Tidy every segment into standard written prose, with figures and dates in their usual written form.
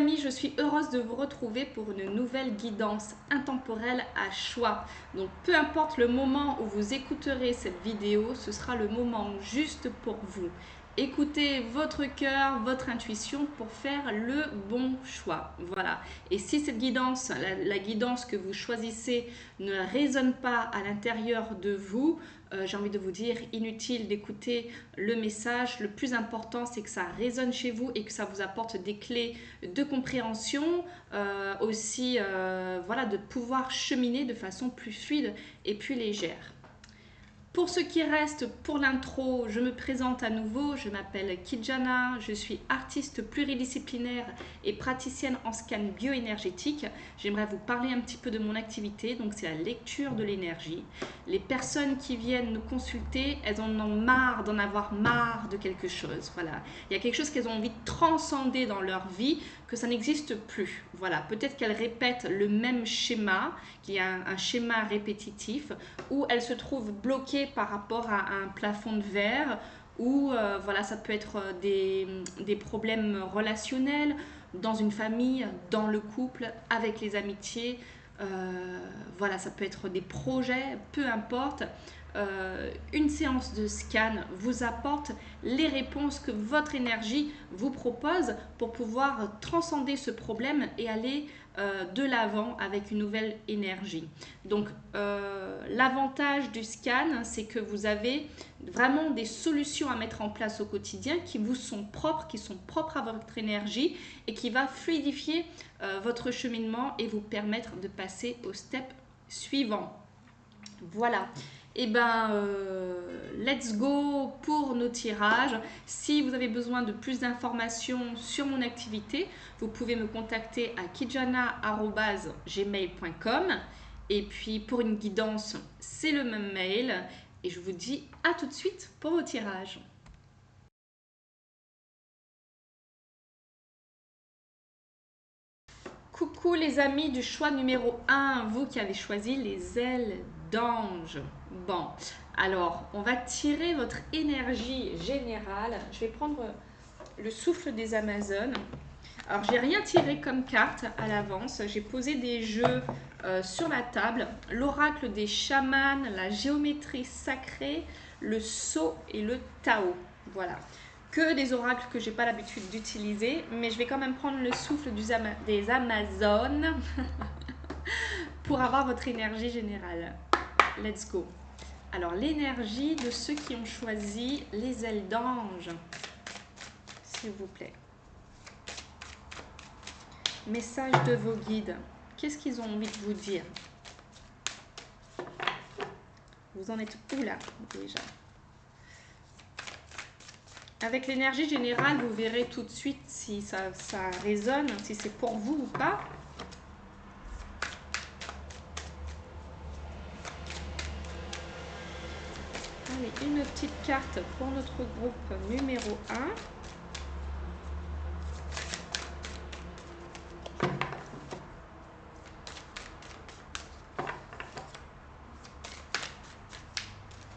amis, je suis heureuse de vous retrouver pour une nouvelle guidance intemporelle à choix. Donc peu importe le moment où vous écouterez cette vidéo, ce sera le moment juste pour vous. Écoutez votre cœur, votre intuition pour faire le bon choix. Voilà. Et si cette guidance, la guidance que vous choisissez ne résonne pas à l'intérieur de vous, j'ai envie de vous dire, inutile d'écouter le message. Le plus important, c'est que ça résonne chez vous et que ça vous apporte des clés de compréhension, aussi voilà, de pouvoir cheminer de façon plus fluide et plus légère. Pour ce qui reste, pour l'intro, je me présente à nouveau. Je m'appelle Kijana, je suis artiste pluridisciplinaire et praticienne en scan bioénergétique. J'aimerais vous parler un petit peu de mon activité, donc c'est la lecture de l'énergie. Les personnes qui viennent nous consulter, elles en ont marre d'en avoir marre de quelque chose. Voilà, il y a quelque chose qu'elles ont envie de transcender dans leur vie, que ça n'existe plus. Voilà, peut-être qu'elles répètent le même schéma, qu'il y a un schéma répétitif, où elles se trouvent bloquées par rapport à un plafond de verre, ou voilà, ça peut être des problèmes relationnels dans une famille, dans le couple, avec les amitiés. Voilà, ça peut être des projets, peu importe. Une séance de scan vous apporte les réponses que votre énergie vous propose pour pouvoir transcender ce problème et aller de l'avant avec une nouvelle énergie. Donc l'avantage du scan, c'est que vous avez vraiment des solutions à mettre en place au quotidien qui vous sont propres à votre énergie et qui va fluidifier votre cheminement et vous permettre de passer au step suivant. Voilà. Et ben, let's go pour nos tirages. Si vous avez besoin de plus d'informations sur mon activité, vous pouvez me contacter à kijana@gmail.com. Et puis pour une guidance, c'est le même mail. Et je vous dis à tout de suite pour vos tirages. Coucou les amis du choix numéro 1, vous qui avez choisi les ailes d'ange. Bon, alors on va tirer votre énergie générale. Je vais prendre le souffle des Amazones. Alors j'ai rien tiré comme carte à l'avance. J'ai posé des jeux sur la table. L'oracle des chamans, la géométrie sacrée, le sceau et le Tao. Voilà. Que des oracles que j'ai pas l'habitude d'utiliser, mais je vais quand même prendre le souffle des Amazones pour avoir votre énergie générale. Let's go. Alors l'énergie de ceux qui ont choisi les ailes d'ange, s'il vous plaît. Message de vos guides. Qu'est-ce qu'ils ont envie de vous dire? Vous en êtes où là déjà? Avec l'énergie générale, vous verrez tout de suite si ça résonne, si c'est pour vous ou pas. Allez, une petite carte pour notre groupe numéro 1.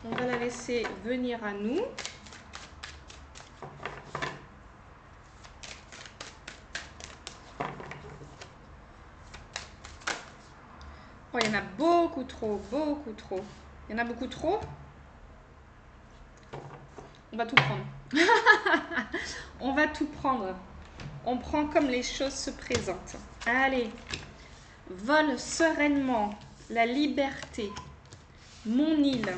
On va la laisser venir à nous. Oh, il y en a beaucoup trop, beaucoup trop. Il y en a beaucoup trop. On va tout prendre. On va tout prendre. On prend comme les choses se présentent. Allez. Vole sereinement. La liberté. Mon île.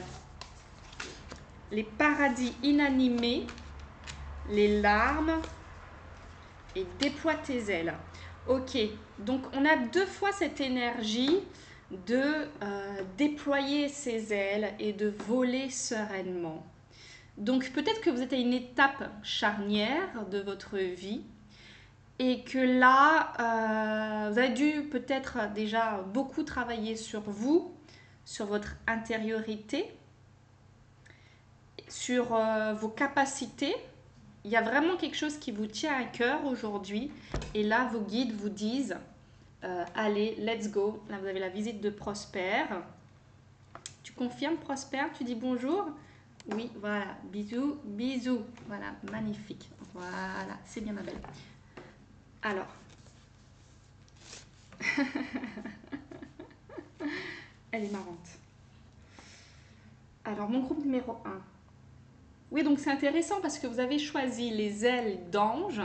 Les paradis inanimés. Les larmes. Et déploie tes ailes. Ok. Donc, on a deux fois cette énergie de déployer ses ailes et de voler sereinement. Donc peut-être que vous êtes à une étape charnière de votre vie et que là, vous avez dû peut-être déjà beaucoup travailler sur vous, sur votre intériorité, sur vos capacités. Il y a vraiment quelque chose qui vous tient à cœur aujourd'hui et là, vos guides vous disent allez, let's go. Là, vous avez la visite de Prosper. Tu confirmes, Prosper? Tu dis bonjour? Oui, voilà. Bisous, bisous. Voilà, magnifique. Voilà, c'est bien ma belle. Alors, Elle est marrante. Alors, mon groupe numéro 1. Oui, donc c'est intéressant parce que vous avez choisi les ailes d'ange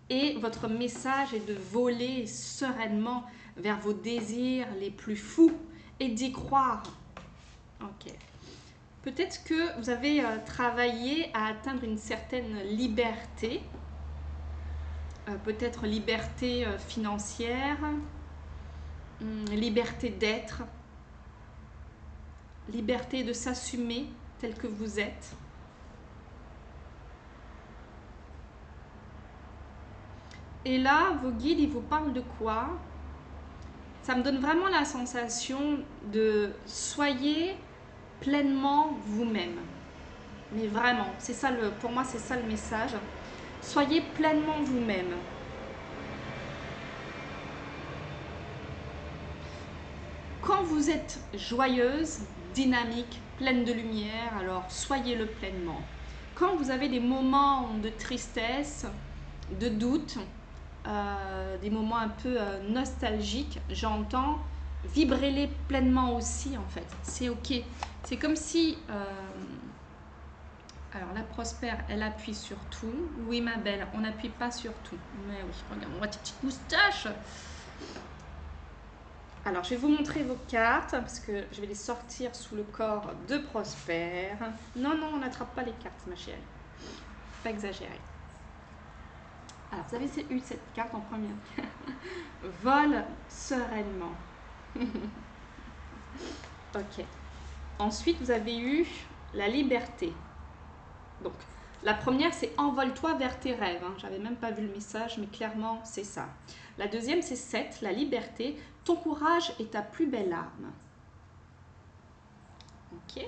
et votre message est de voler sereinement vers vos désirs les plus fous et d'y croire. Ok. Peut-être que vous avez travaillé à atteindre une certaine liberté, peut-être liberté financière, liberté d'être, liberté de s'assumer tel que vous êtes. Et là, vos guides, ils vous parlent de quoi? Ça me donne vraiment la sensation de soyez pleinement vous-même. Mais vraiment, c'est ça pour moi, c'est ça le message. Soyez pleinement vous-même. Quand vous êtes joyeuse, dynamique, pleine de lumière, alors soyez-le pleinement. Quand vous avez des moments de tristesse, de doute, des moments un peu nostalgiques, j'entends, vibrez-les pleinement aussi en fait. C'est ok. C'est comme si... alors la prospère, elle appuie sur tout. Oui ma belle, on n'appuie pas sur tout. Mais oui, regarde, on voit tes petites moustaches. Alors, je vais vous montrer vos cartes parce que je vais les sortir sous le corps de Prosper. Non, non, on n'attrape pas les cartes, ma chérie. Pas exagérer. Alors, vous avez eu cette carte en première. Vole sereinement. Ok. Ensuite, vous avez eu la liberté. Donc, la première, c'est envole-toi vers tes rêves. J'avais même pas vu le message, mais clairement, c'est ça. La deuxième, c'est 7, la liberté. Ton courage est ta plus belle arme. Ok.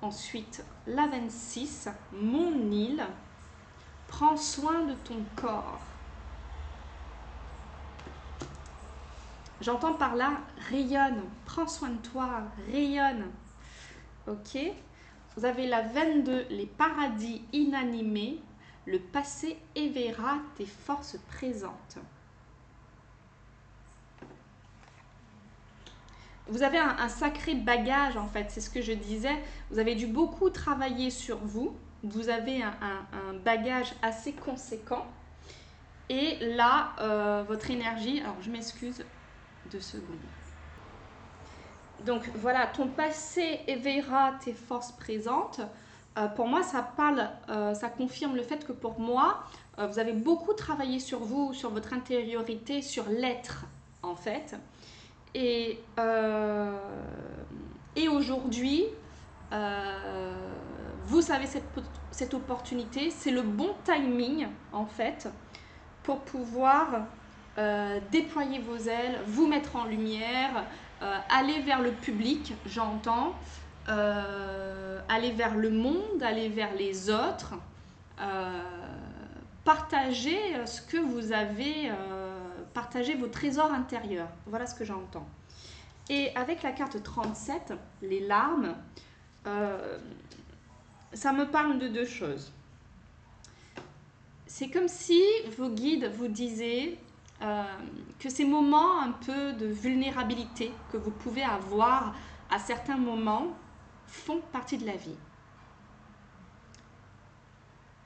Ensuite, la 26, mon île. Prends soin de ton corps. J'entends par là, rayonne. Prends soin de toi, rayonne. Ok. Vous avez la 22, les paradis inanimés. Le passé éveillera tes forces présentes. Vous avez un sacré bagage en fait, c'est ce que je disais. Vous avez dû beaucoup travailler sur vous. Vous avez un bagage assez conséquent. Et là, votre énergie, alors je m'excuse 2 secondes. Donc voilà, ton passé éveillera tes forces présentes. Pour moi, ça parle, ça confirme le fait que pour moi, vous avez beaucoup travaillé sur vous, sur votre intériorité, sur l'être en fait. Et aujourd'hui, vous savez cette opportunité, c'est le bon timing en fait pour pouvoir déployer vos ailes, vous mettre en lumière, aller vers le public, j'entends, aller vers le monde, aller vers les autres, partager ce que vous avez, partager vos trésors intérieurs. Voilà ce que j'entends. Et avec la carte 37, les larmes, ça me parle de 2 choses. C'est comme si vos guides vous disaient que ces moments un peu de vulnérabilité que vous pouvez avoir à certains moments font partie de la vie.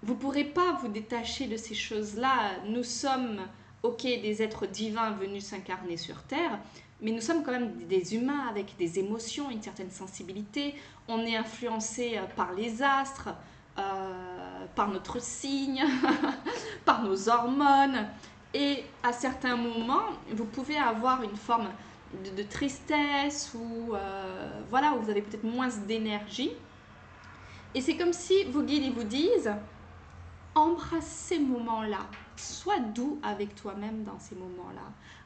Vous ne pourrez pas vous détacher de ces choses-là. Nous sommes, ok, des êtres divins venus s'incarner sur Terre, mais nous sommes quand même des humains avec des émotions, une certaine sensibilité. On est influencé par les astres, par notre signe, par nos hormones. Et à certains moments, vous pouvez avoir une forme de tristesse ou voilà, où vous avez peut-être moins d'énergie. Et c'est comme si vos guides ils vous disent embrasse ces moments-là, sois doux avec toi-même dans ces moments-là.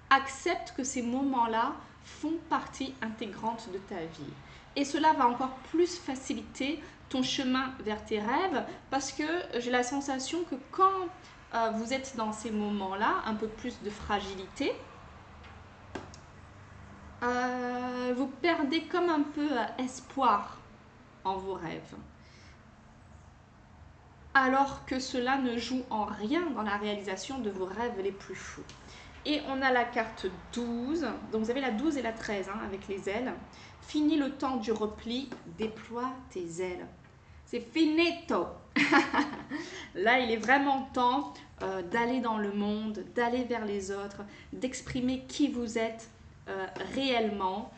Accepte que ces moments-là font partie intégrante de ta vie. Et cela va encore plus faciliter ton chemin vers tes rêves parce que j'ai la sensation que quand vous êtes dans ces moments-là, un peu plus de fragilité, vous perdez comme un peu espoir en vos rêves. Alors que cela ne joue en rien dans la réalisation de vos rêves les plus fous. Et on a la carte 12. Donc vous avez la 12 et la 13 hein, avec les ailes. Fini le temps du repli, déploie tes ailes. C'est finito. Là, il est vraiment temps d'aller dans le monde, d'aller vers les autres, d'exprimer qui vous êtes réellement.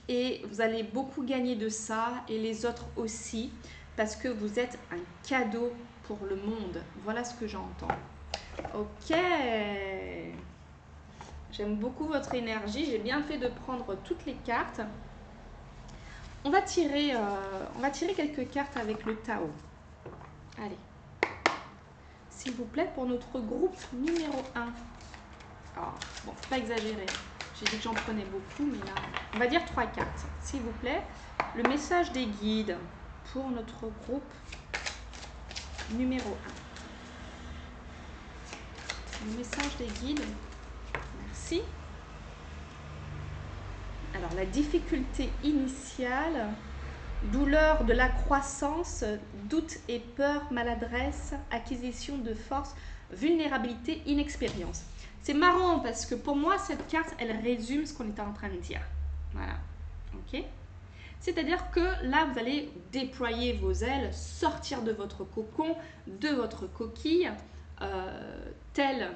Et vous allez beaucoup gagner de ça et les autres aussi parce que vous êtes un cadeau pour le monde. Voilà ce que j'entends. Ok. J'aime beaucoup votre énergie. J'ai bien fait de prendre toutes les cartes. On va tirer quelques cartes avec le Tao. Allez. S'il vous plaît, pour notre groupe numéro 1. Oh, bon, faut pas exagérer. J'ai dit que j'en prenais beaucoup, mais là, on va dire 3 cartes. S'il vous plaît, le message des guides pour notre groupe numéro 1. Le message des guides. Merci. Alors, la difficulté initiale, douleur de la croissance, doute et peur, maladresse, acquisition de force, vulnérabilité, inexpérience. C'est marrant parce que pour moi, cette carte, elle résume ce qu'on était en train de dire. Voilà. Ok ? C'est-à-dire que là, vous allez déployer vos ailes, sortir de votre cocon, de votre coquille, tel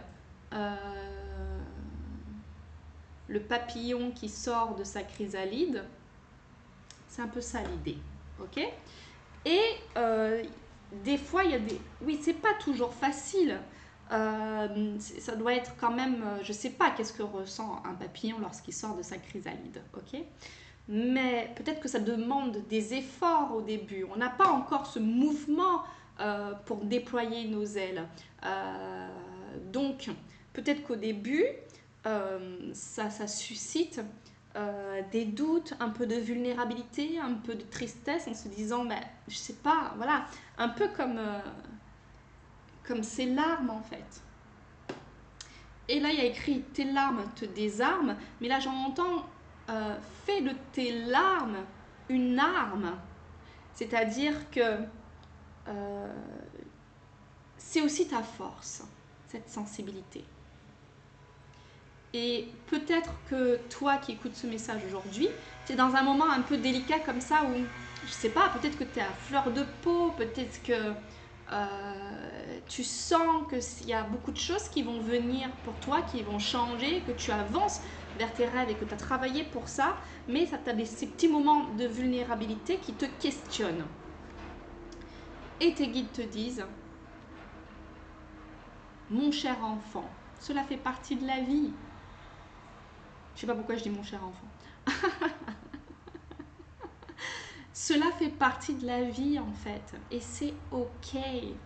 le papillon qui sort de sa chrysalide. C'est un peu ça l'idée. Ok ? Et des fois, il y a des... Oui, c'est pas toujours facile. Ça doit être quand même... je sais pas qu'est-ce que ressent un papillon lorsqu'il sort de sa chrysalide. Ok ? Mais peut-être que ça demande des efforts au début. On n'a pas encore ce mouvement pour déployer nos ailes. Donc, peut-être qu'au début, ça suscite des doutes, un peu de vulnérabilité, un peu de tristesse en se disant, ben, je sais pas, voilà, un peu comme ces larmes en fait. Et là, il y a écrit tes larmes te désarment, mais là j'entends fais de tes larmes une arme, c'est-à-dire que c'est aussi ta force, cette sensibilité. Et peut-être que toi qui écoutes ce message aujourd'hui, tu es dans un moment un peu délicat comme ça où, je sais pas, peut-être que tu es à fleur de peau, peut-être que tu sens qu'il y a beaucoup de choses qui vont venir pour toi, qui vont changer, que tu avances vers tes rêves et que tu as travaillé pour ça, mais tu as ces petits moments de vulnérabilité qui te questionnent. Et tes guides te disent, mon cher enfant, cela fait partie de la vie. Je sais pas pourquoi je dis mon cher enfant. Cela fait partie de la vie en fait. Et c'est ok.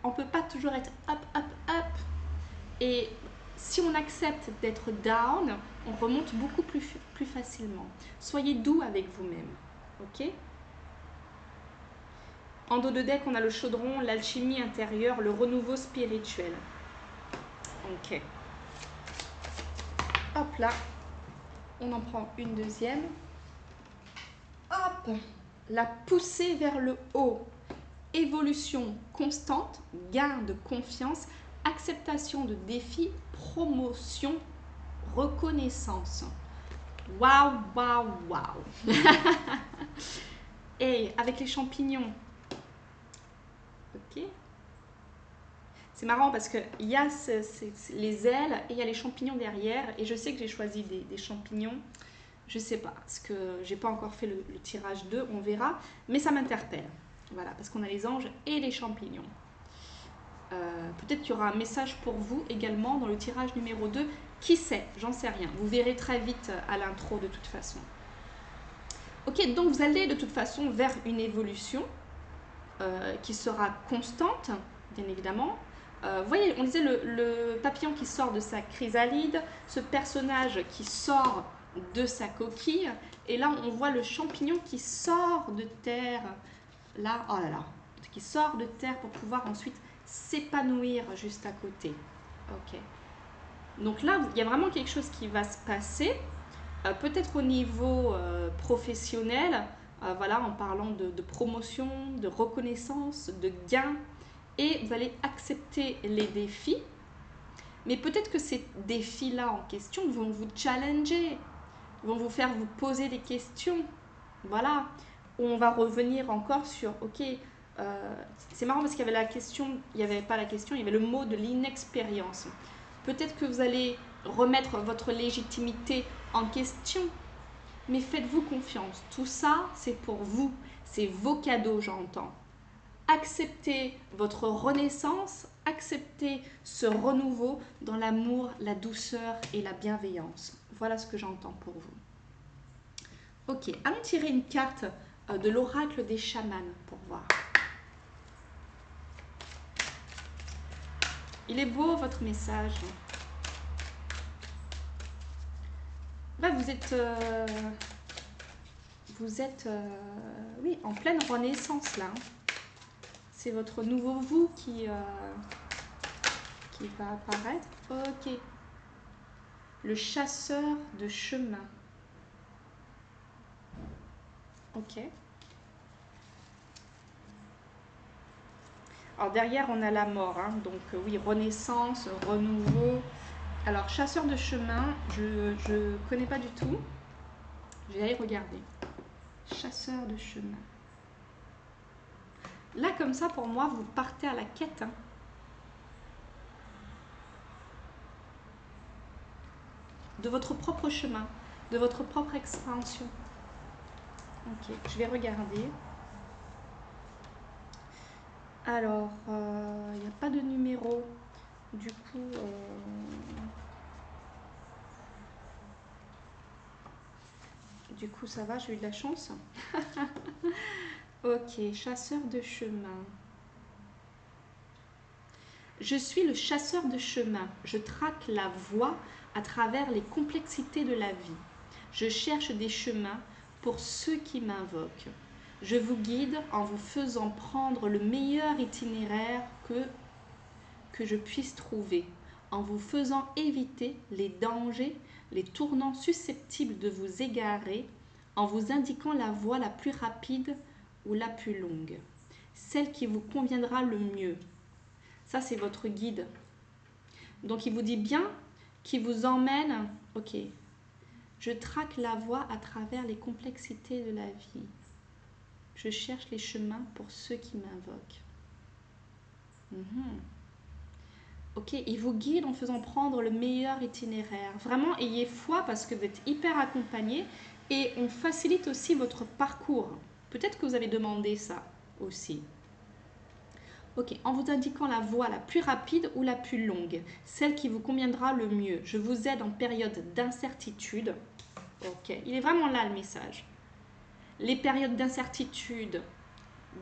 On peut pas toujours être up, up, up. Et si on accepte d'être down, on remonte beaucoup plus facilement. Soyez doux avec vous-même. Ok ? En dos de deck, on a le chaudron, l'alchimie intérieure, le renouveau spirituel. Ok. Hop là. On en prend une deuxième. Hop. La poussée vers le haut. Évolution constante, gain de confiance, acceptation de défis, promotion, reconnaissance. Waouh, waouh, waouh. Et avec les champignons. Ok. C'est marrant parce qu'il y a les ailes et il y a les champignons derrière. Et je sais que j'ai choisi des champignons. Je sais pas, parce que j'ai pas encore fait le tirage 2, on verra. Mais ça m'interpelle. Voilà, parce qu'on a les anges et les champignons. Peut-être qu'il y aura un message pour vous également dans le tirage numéro 2. Qui sait? J'en sais rien. Vous verrez très vite à l'intro de toute façon. Ok, donc vous allez de toute façon vers une évolution qui sera constante, bien évidemment. Vous voyez, on disait le papillon qui sort de sa chrysalide, ce personnage qui sort de sa coquille, et là on voit le champignon qui sort de terre, là, oh là là, qui sort de terre pour pouvoir ensuite s'épanouir juste à côté. Ok. Donc là, il y a vraiment quelque chose qui va se passer, peut-être au niveau professionnel, voilà, en parlant de promotion, de reconnaissance, de gain, et vous allez accepter les défis, Mais peut-être que ces défis-là en question vont vous challenger, vont vous faire vous poser des questions. Voilà. Où on va revenir encore sur, ok, c'est marrant parce qu'il y avait la question, il n'y avait pas la question, il y avait le mot de l'inexpérience. Peut-être que vous allez remettre votre légitimité en question, mais faites-vous confiance. Tout ça, c'est pour vous. C'est vos cadeaux, j'entends. Acceptez votre renaissance, acceptez ce renouveau dans l'amour, la douceur et la bienveillance. Voilà ce que j'entends pour vous. Ok, allons tirer une carte de l'oracle des chamans pour voir. Il est beau votre message. Là, vous êtes oui, en pleine renaissance là. C'est votre nouveau vous qui va apparaître. Ok. Le chasseur de chemin. Ok. Alors derrière, on a la mort. Hein. Donc oui, renaissance, renouveau. Alors, chasseur de chemin, je ne connais pas du tout. Je vais aller regarder. Chasseur de chemin. Là, comme ça, pour moi, vous partez à la quête. Hein. De votre propre chemin, de votre propre expansion. Ok, je vais regarder. Alors, il n'y a pas de numéro. Du coup, ça va, j'ai eu de la chance. Ok, chasseur de chemin. Je suis le chasseur de chemin. Je traque la voie à travers les complexités de la vie. Je cherche des chemins pour ceux qui m'invoquent. Je vous guide en vous faisant prendre le meilleur itinéraire que je puisse trouver, en vous faisant éviter les dangers, les tournants susceptibles de vous égarer, en vous indiquant la voie la plus rapide ou la plus longue, celle qui vous conviendra le mieux. Ça, c'est votre guide. Donc, il vous dit bien qu'il vous emmène. Ok, je traque la voie à travers les complexités de la vie. Je cherche les chemins pour ceux qui m'invoquent. Ok, il vous guide en faisant prendre le meilleur itinéraire. Vraiment, ayez foi parce que vous êtes hyper accompagné et on facilite aussi votre parcours. Peut-être que vous avez demandé ça aussi. Ok, en vous indiquant la voie la plus rapide ou la plus longue, celle qui vous conviendra le mieux. Je vous aide en période d'incertitude. Ok, il est vraiment là le message. Les périodes d'incertitude,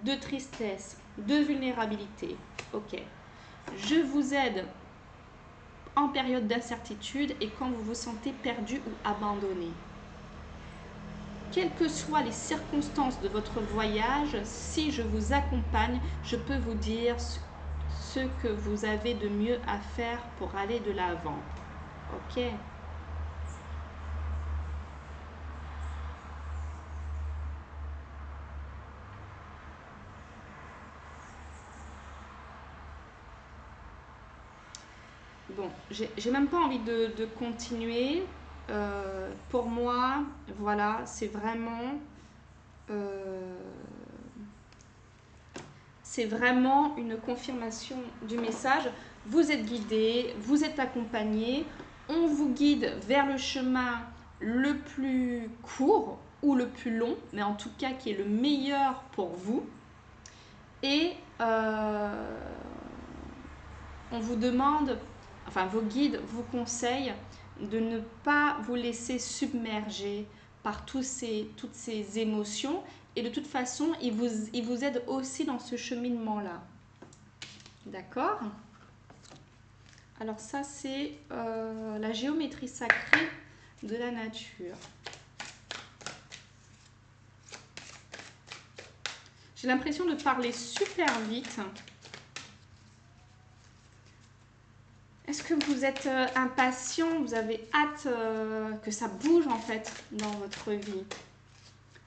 de tristesse, de vulnérabilité. Ok, je vous aide en période d'incertitude et quand vous vous sentez perdu ou abandonné. Quelles que soient les circonstances de votre voyage, si je vous accompagne, je peux vous dire ce que vous avez de mieux à faire pour aller de l'avant. Ok? Bon, j'ai même pas envie de continuer. Pour moi, voilà, c'est vraiment une confirmation du message. Vous êtes guidé, vous êtes accompagné, on vous guide vers le chemin le plus court ou le plus long, mais en tout cas qui est le meilleur pour vous. Et on vous demande, enfin vos guides vous conseillent de ne pas vous laisser submerger par toutes ces émotions. Et de toute façon, ils vous aident aussi dans ce cheminement-là. D'accord? Alors ça, c'est la géométrie sacrée de la nature. J'ai l'impression de parler super vite. Est-ce que vous êtes impatient? Vous avez hâte que ça bouge en fait dans votre vie?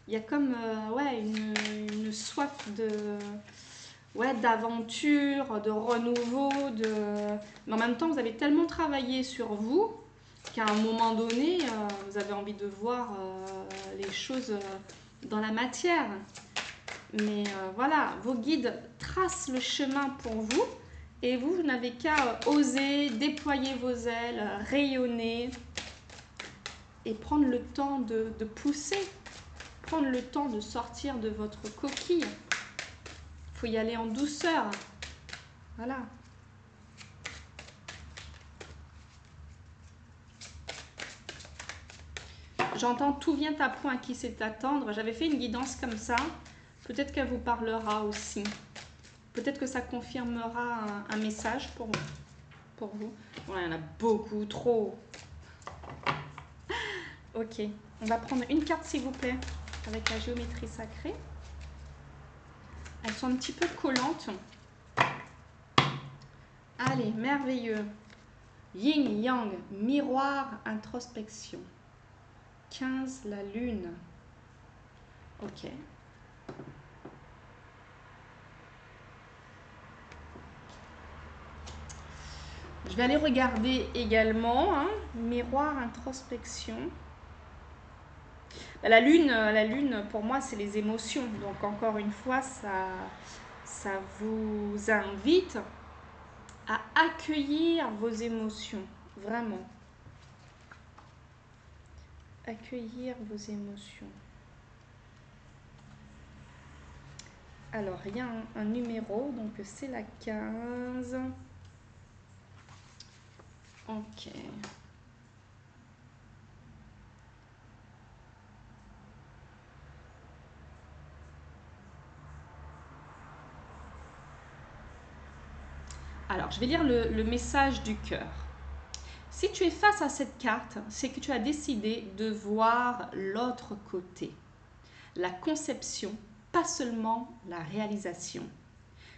Il y a comme ouais, une soif ouais, d'aventure, de renouveau, mais en même temps, vous avez tellement travaillé sur vous qu'à un moment donné, vous avez envie de voir les choses dans la matière. Mais voilà, vos guides tracent le chemin pour vous et vous n'avez qu'à oser déployer vos ailes, rayonner et prendre le temps de pousser, prendre le temps de sortir de votre coquille. Il faut y aller en douceur. Voilà. J'entends tout vient à point à qui sait attendre. J'avais fait une guidance comme ça. Peut-être qu'elle vous parlera aussi. Peut-être que ça confirmera un message pour vous. Voilà, il y en a beaucoup trop. Ok, on va prendre une carte s'il vous plaît, avec la géométrie sacrée. Elles sont un petit peu collantes. Allez, merveilleux. Yin, Yang, miroir, introspection. 15, la lune. Ok. Je vais aller regarder également, hein, miroir, introspection. La lune, pour moi, c'est les émotions. Donc, encore une fois, ça vous invite à accueillir vos émotions. Vraiment. Accueillir vos émotions. Alors, il y a un numéro, donc c'est la 15. Ok. Alors, je vais lire le message du cœur. Si tu es face à cette carte, c'est que tu as décidé de voir l'autre côté. La conception, pas seulement la réalisation.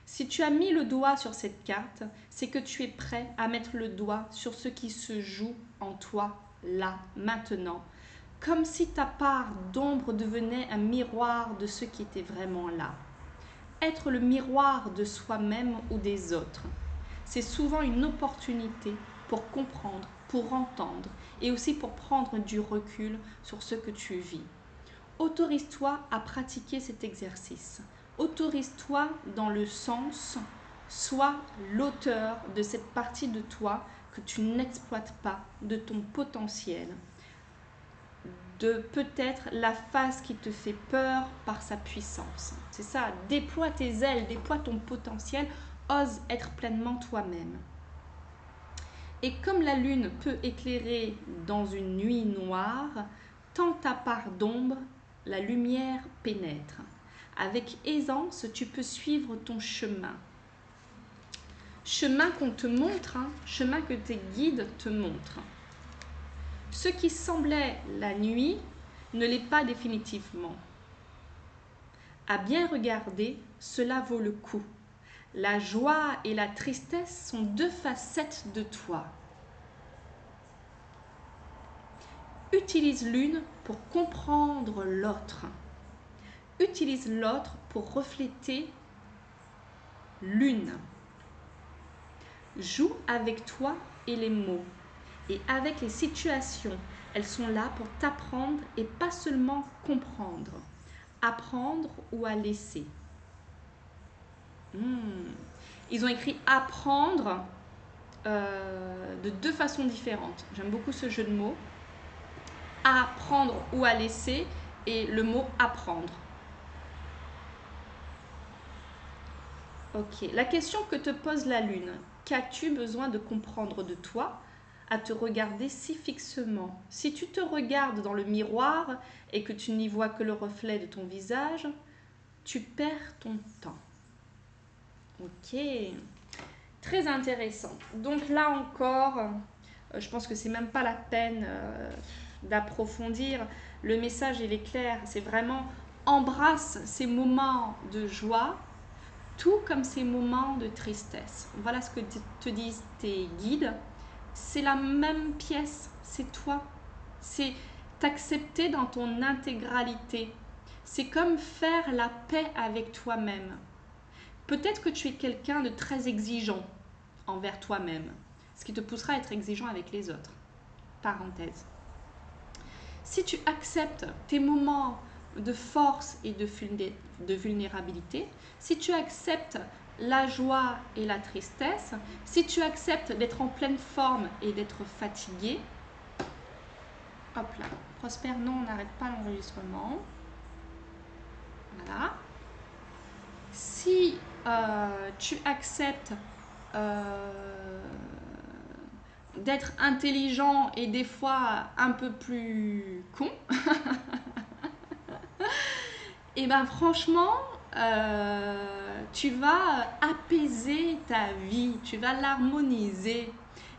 Si tu as mis le doigt sur cette carte, c'est que tu es prêt à mettre le doigt sur ce qui se joue en toi, là, maintenant. Comme si ta part d'ombre devenait un miroir de ce qui était vraiment là. Être le miroir de soi-même ou des autres. C'est souvent une opportunité pour comprendre, pour entendre et aussi pour prendre du recul sur ce que tu vis. Autorise-toi à pratiquer cet exercice. Autorise-toi dans le sens, sois l'auteur de cette partie de toi que tu n'exploites pas, de ton potentiel, de peut-être la phase qui te fait peur par sa puissance. C'est ça, déploie tes ailes, déploie ton potentiel, ose être pleinement toi-même. Et comme la lune peut éclairer dans une nuit noire, tant ta part d'ombre, la lumière pénètre. Avec aisance, tu peux suivre ton chemin. Chemin qu'on te montre, hein, chemin que tes guides te montrent. Ce qui semblait la nuit ne l'est pas définitivement. À bien regarder, cela vaut le coup. La joie et la tristesse sont deux facettes de toi. Utilise l'une pour comprendre l'autre. Utilise l'autre pour refléter l'une. Joue avec toi et les mots et avec les situations. Elles sont là pour t'apprendre et pas seulement comprendre. Apprendre ou à laisser. Ils ont écrit apprendre de deux façons différentes. J'aime beaucoup ce jeu de mots. Apprendre ou à laisser et le mot apprendre. Ok, la question que te pose la lune, qu'as-tu besoin de comprendre de toi à te regarder si fixement? Si tu te regardes dans le miroir et que tu n'y vois que le reflet de ton visage, tu perds ton temps. Ok, très intéressant. Donc là encore, je pense que c'est même pas la peine d'approfondir. Le message il est clair, c'est vraiment embrasse ces moments de joie, tout comme ces moments de tristesse. Voilà ce que te disent tes guides. C'est la même pièce, c'est toi. C'est t'accepter dans ton intégralité. C'est comme faire la paix avec toi-même. Peut-être que tu es quelqu'un de très exigeant envers toi-même, ce qui te poussera à être exigeant avec les autres. Parenthèse. Si tu acceptes tes moments de force et de vulnérabilité, si tu acceptes la joie et la tristesse, si tu acceptes d'être en pleine forme et d'être fatigué, hop là, Prosper, non, on n'arrête pas l'enregistrement. Voilà. Si tu acceptes d'être intelligent et des fois un peu plus con, et ben franchement, tu vas apaiser ta vie, tu vas l'harmoniser.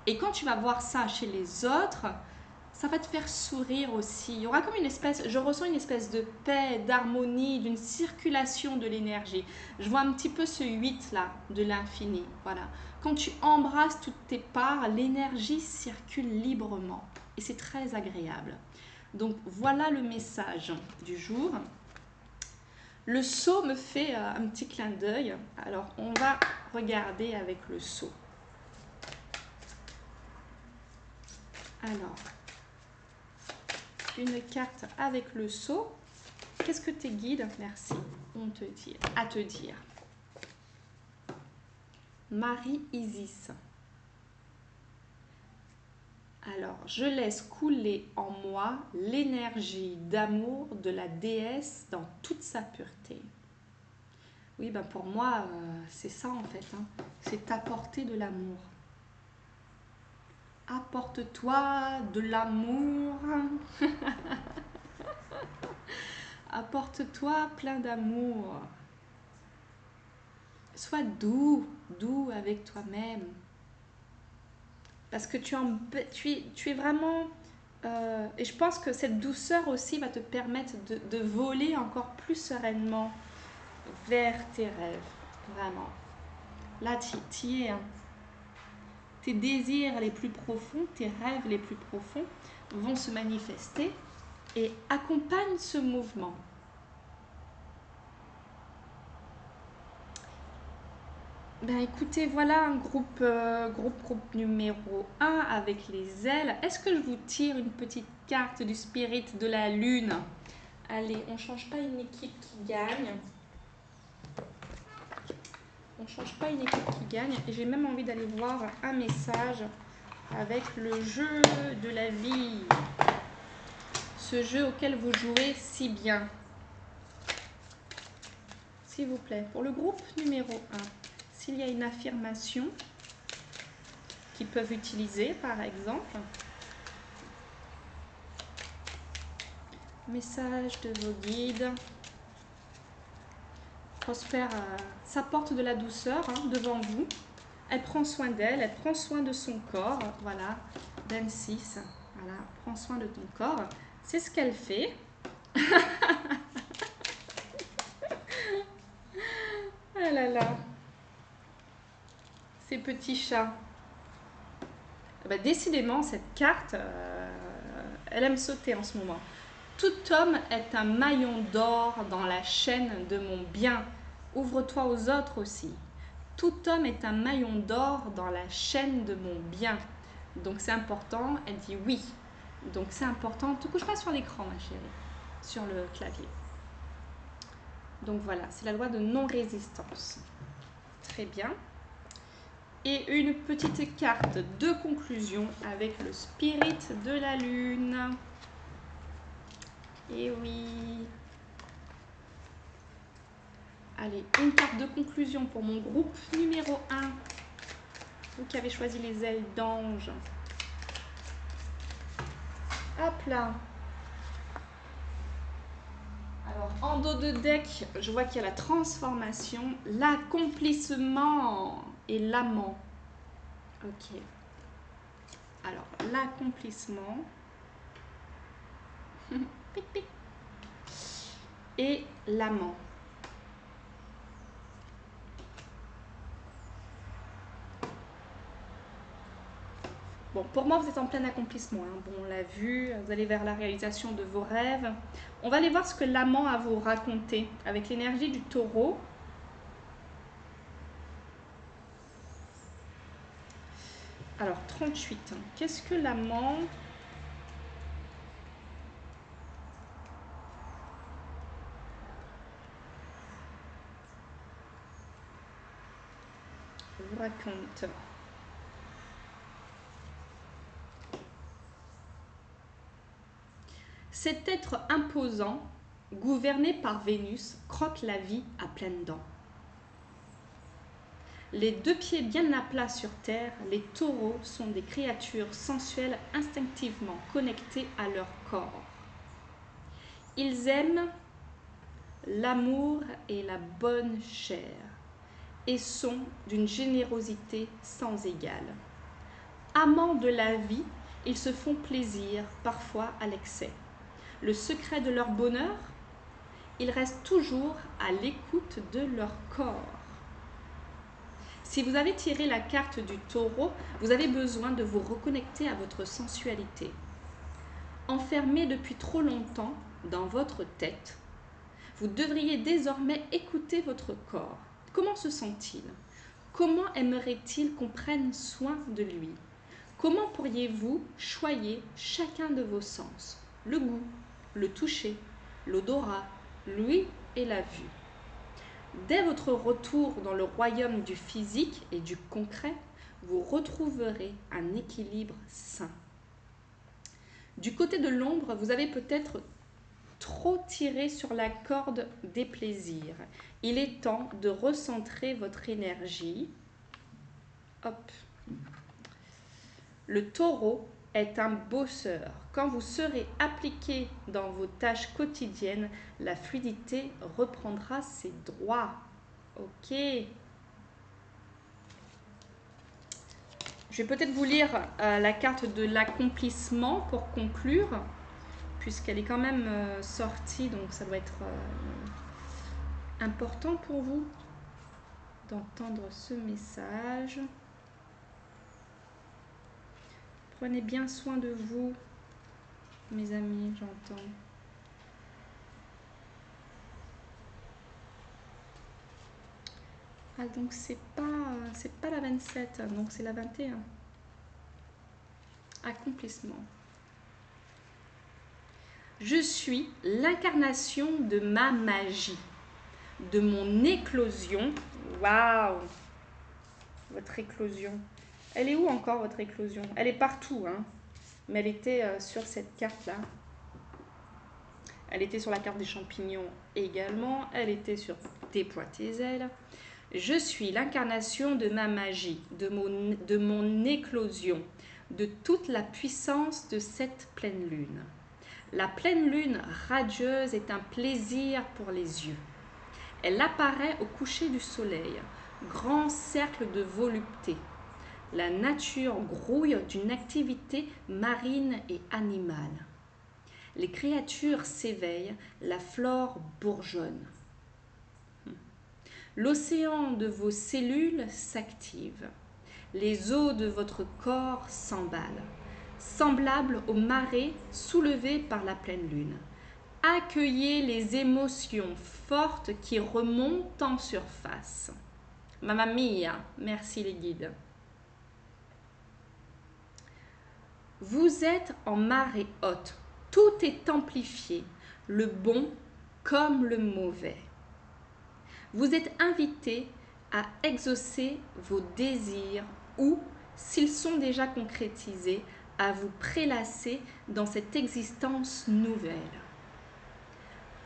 Et quand tu vas voir ça chez les autres, ça va te faire sourire aussi. Il y aura comme une espèce, je ressens une espèce de paix, d'harmonie, d'une circulation de l'énergie. Je vois un petit peu ce 8 là, de l'infini. Voilà. Quand tu embrasses toutes tes parts, l'énergie circule librement. Et c'est très agréable. Donc voilà le message du jour. Le sceau me fait un petit clin d'œil. Alors on va regarder avec le sceau. Alors, une carte avec le sceau. Qu'est-ce que tes guides, merci, ont à te dire? Marie Isis. Alors, je laisse couler en moi l'énergie d'amour de la déesse dans toute sa pureté. Oui, ben pour moi, c'est ça en fait. Hein. C'est t'apporter de l'amour. Apporte-toi de l'amour. Apporte-toi plein d'amour. Sois doux, doux avec toi-même. Parce que tu es vraiment... et je pense que cette douceur aussi va te permettre de voler encore plus sereinement vers tes rêves. Vraiment. Là, tu y es. Hein. Tes désirs les plus profonds, tes rêves les plus profonds vont se manifester et accompagne ce mouvement. Ben écoutez, voilà un groupe numéro 1 avec les ailes. Est-ce que je vous tire une petite carte du spirit de la lune? Allez, on ne change pas une équipe qui gagne. On ne change pas une équipe qui gagne. Et j'ai même envie d'aller voir un message avec le jeu de la vie. Ce jeu auquel vous jouez si bien. S'il vous plaît, pour le groupe numéro 1, s'il y a une affirmation qu'ils peuvent utiliser, par exemple. Message de vos guides. Prosper s'apporte de la douceur devant vous. Elle prend soin d'elle, elle prend soin de son corps. Voilà, Ben 6. Voilà, prends soin de ton corps. C'est ce qu'elle fait. Ah là là. Ces petits chats. Ben, décidément, cette carte, elle aime sauter en ce moment. Tout homme est un maillon d'or dans la chaîne de mon bien. Ouvre-toi aux autres aussi. Tout homme est un maillon d'or dans la chaîne de mon bien. Donc c'est important, elle dit oui. Donc c'est important, ne te couche pas sur l'écran ma chérie, sur le clavier. Donc voilà, c'est la loi de non-résistance. Très bien. Et une petite carte de conclusion avec le spirit de la lune. Et oui. Allez, une carte de conclusion pour mon groupe numéro 1. Vous qui avez choisi les ailes d'ange. Hop là. Alors, en dos de deck, je vois qu'il y a la transformation, l'accomplissement et l'amant. Ok. Alors, l'accomplissement. Et l'amant. Bon, pour moi, vous êtes en plein accomplissement. Hein. Bon, on l'a vu, vous allez vers la réalisation de vos rêves. On va aller voir ce que l'amant a à vous raconter avec l'énergie du taureau. Alors, 38. Qu'est-ce que l'amant... vous raconte? Cet être imposant, gouverné par Vénus, croque la vie à pleines dents. Les deux pieds bien à plat sur terre, les taureaux sont des créatures sensuelles instinctivement connectées à leur corps. Ils aiment l'amour et la bonne chair et sont d'une générosité sans égale. Amants de la vie, ils se font plaisir, parfois à l'excès. Le secret de leur bonheur, ils restent toujours à l'écoute de leur corps. Si vous avez tiré la carte du taureau, vous avez besoin de vous reconnecter à votre sensualité. Enfermé depuis trop longtemps dans votre tête, vous devriez désormais écouter votre corps. Comment se sent-il? Comment aimerait-il qu'on prenne soin de lui? Comment pourriez-vous choyer chacun de vos sens? Le goût, le toucher, l'odorat, l'ouïe et la vue. Dès votre retour dans le royaume du physique et du concret, vous retrouverez un équilibre sain. Du côté de l'ombre, vous avez peut-être trop tiré sur la corde des plaisirs. Il est temps de recentrer votre énergie. Hop. Le taureau est un bosseur. Quand vous serez appliqué dans vos tâches quotidiennes, la fluidité reprendra ses droits. Ok. Je vais peut-être vous lire la carte de l'accomplissement pour conclure, puisqu'elle est quand même sortie, donc ça doit être important pour vous d'entendre ce message. Prenez bien soin de vous, mes amis, j'entends. Ah, donc c'est pas la 27, donc c'est la 21. Accomplissement. Je suis l'incarnation de ma magie, de mon éclosion. Waouh! Votre éclosion. Elle est où encore, votre éclosion? Elle est partout, hein. Mais elle était sur cette carte-là. Elle était sur la carte des champignons également. Elle était sur Déploie tes ailes. Je suis l'incarnation de ma magie, de mon éclosion, de toute la puissance de cette pleine lune. La pleine lune radieuse est un plaisir pour les yeux. Elle apparaît au coucher du soleil, grand cercle de volupté. La nature grouille d'une activité marine et animale. Les créatures s'éveillent, la flore bourgeonne. L'océan de vos cellules s'active. Les eaux de votre corps s'emballent, semblables aux marées soulevées par la pleine lune. Accueillez les émotions fortes qui remontent en surface. Mamma mia, merci les guides. Vous êtes en marée haute, tout est amplifié, le bon comme le mauvais. Vous êtes invité à exaucer vos désirs ou, s'ils sont déjà concrétisés, à vous prélasser dans cette existence nouvelle.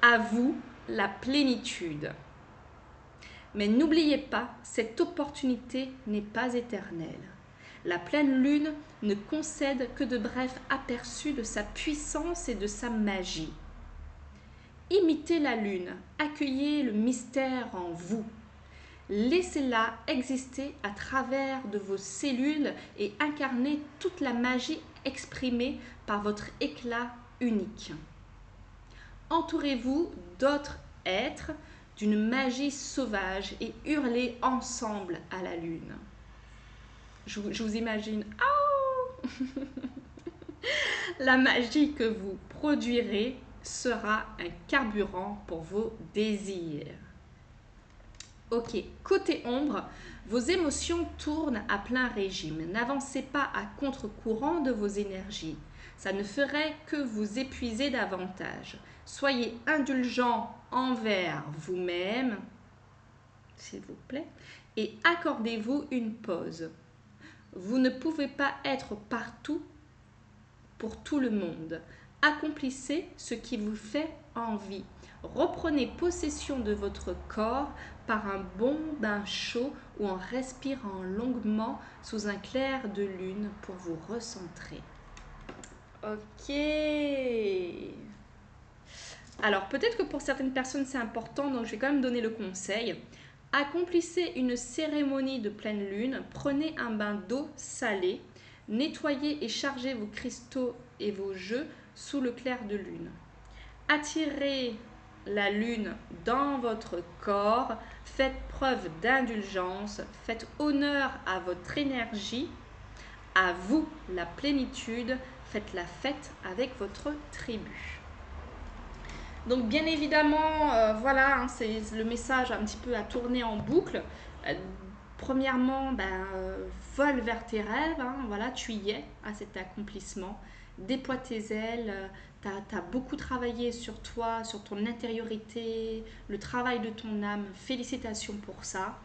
À vous, la plénitude. Mais n'oubliez pas, cette opportunité n'est pas éternelle. La pleine lune ne concède que de brefs aperçus de sa puissance et de sa magie. Imitez la lune, accueillez le mystère en vous. Laissez-la exister à travers de vos cellules et incarner toute la magie exprimée par votre éclat unique. Entourez-vous d'autres êtres d'une magie sauvage et hurlez ensemble à la lune. Je vous imagine. Oh la magie que vous produirez sera un carburant pour vos désirs. Ok, côté ombre, vos émotions tournent à plein régime. N'avancez pas à contre-courant de vos énergies. Ça ne ferait que vous épuiser davantage. Soyez indulgent envers vous-même, s'il vous plaît, et accordez-vous une pause. Vous ne pouvez pas être partout pour tout le monde. Accomplissez ce qui vous fait envie. Reprenez possession de votre corps par un bon bain chaud ou en respirant longuement sous un clair de lune pour vous recentrer. Ok. Alors peut-être que pour certaines personnes c'est important, donc je vais quand même donner le conseil. Accomplissez une cérémonie de pleine lune, prenez un bain d'eau salée, nettoyez et chargez vos cristaux et vos jeux sous le clair de lune. Attirez la lune dans votre corps, faites preuve d'indulgence, faites honneur à votre énergie, à vous la plénitude, faites la fête avec votre tribu. Donc bien évidemment, voilà, hein, c'est le message un petit peu à tourner en boucle. Premièrement, vole vers tes rêves, hein, voilà, tu y es à cet accomplissement. Déploie tes ailes, tu as beaucoup travaillé sur toi, sur ton intériorité, le travail de ton âme. Félicitations pour ça.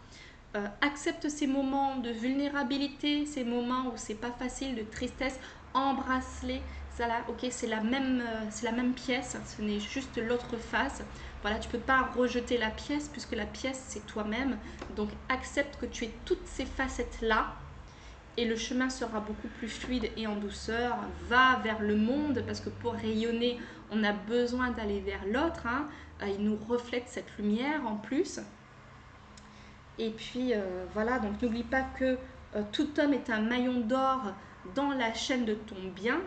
Accepte ces moments de vulnérabilité, ces moments où c'est pas facile, de tristesse, embrasse-les. Ça là, ok, c'est la même pièce, ce n'est juste l'autre face. Voilà, tu peux pas rejeter la pièce puisque la pièce c'est toi-même. Donc accepte que tu aies toutes ces facettes là et le chemin sera beaucoup plus fluide et en douceur. Va vers le monde parce que pour rayonner, on a besoin d'aller vers l'autre. Hein. Il nous reflète cette lumière en plus. Et puis voilà, donc n'oublie pas que tout homme est un maillon d'or dans la chaîne de ton bien.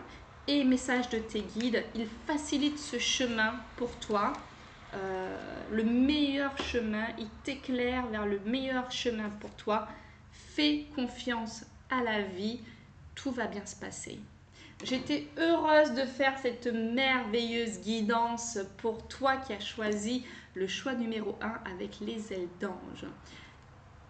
Et message de tes guides, ils facilitent ce chemin pour toi. Le meilleur chemin, ils t'éclairent vers le meilleur chemin pour toi. Fais confiance à la vie, tout va bien se passer. J'étais heureuse de faire cette merveilleuse guidance pour toi qui as choisi le choix numéro 1 avec les ailes d'ange.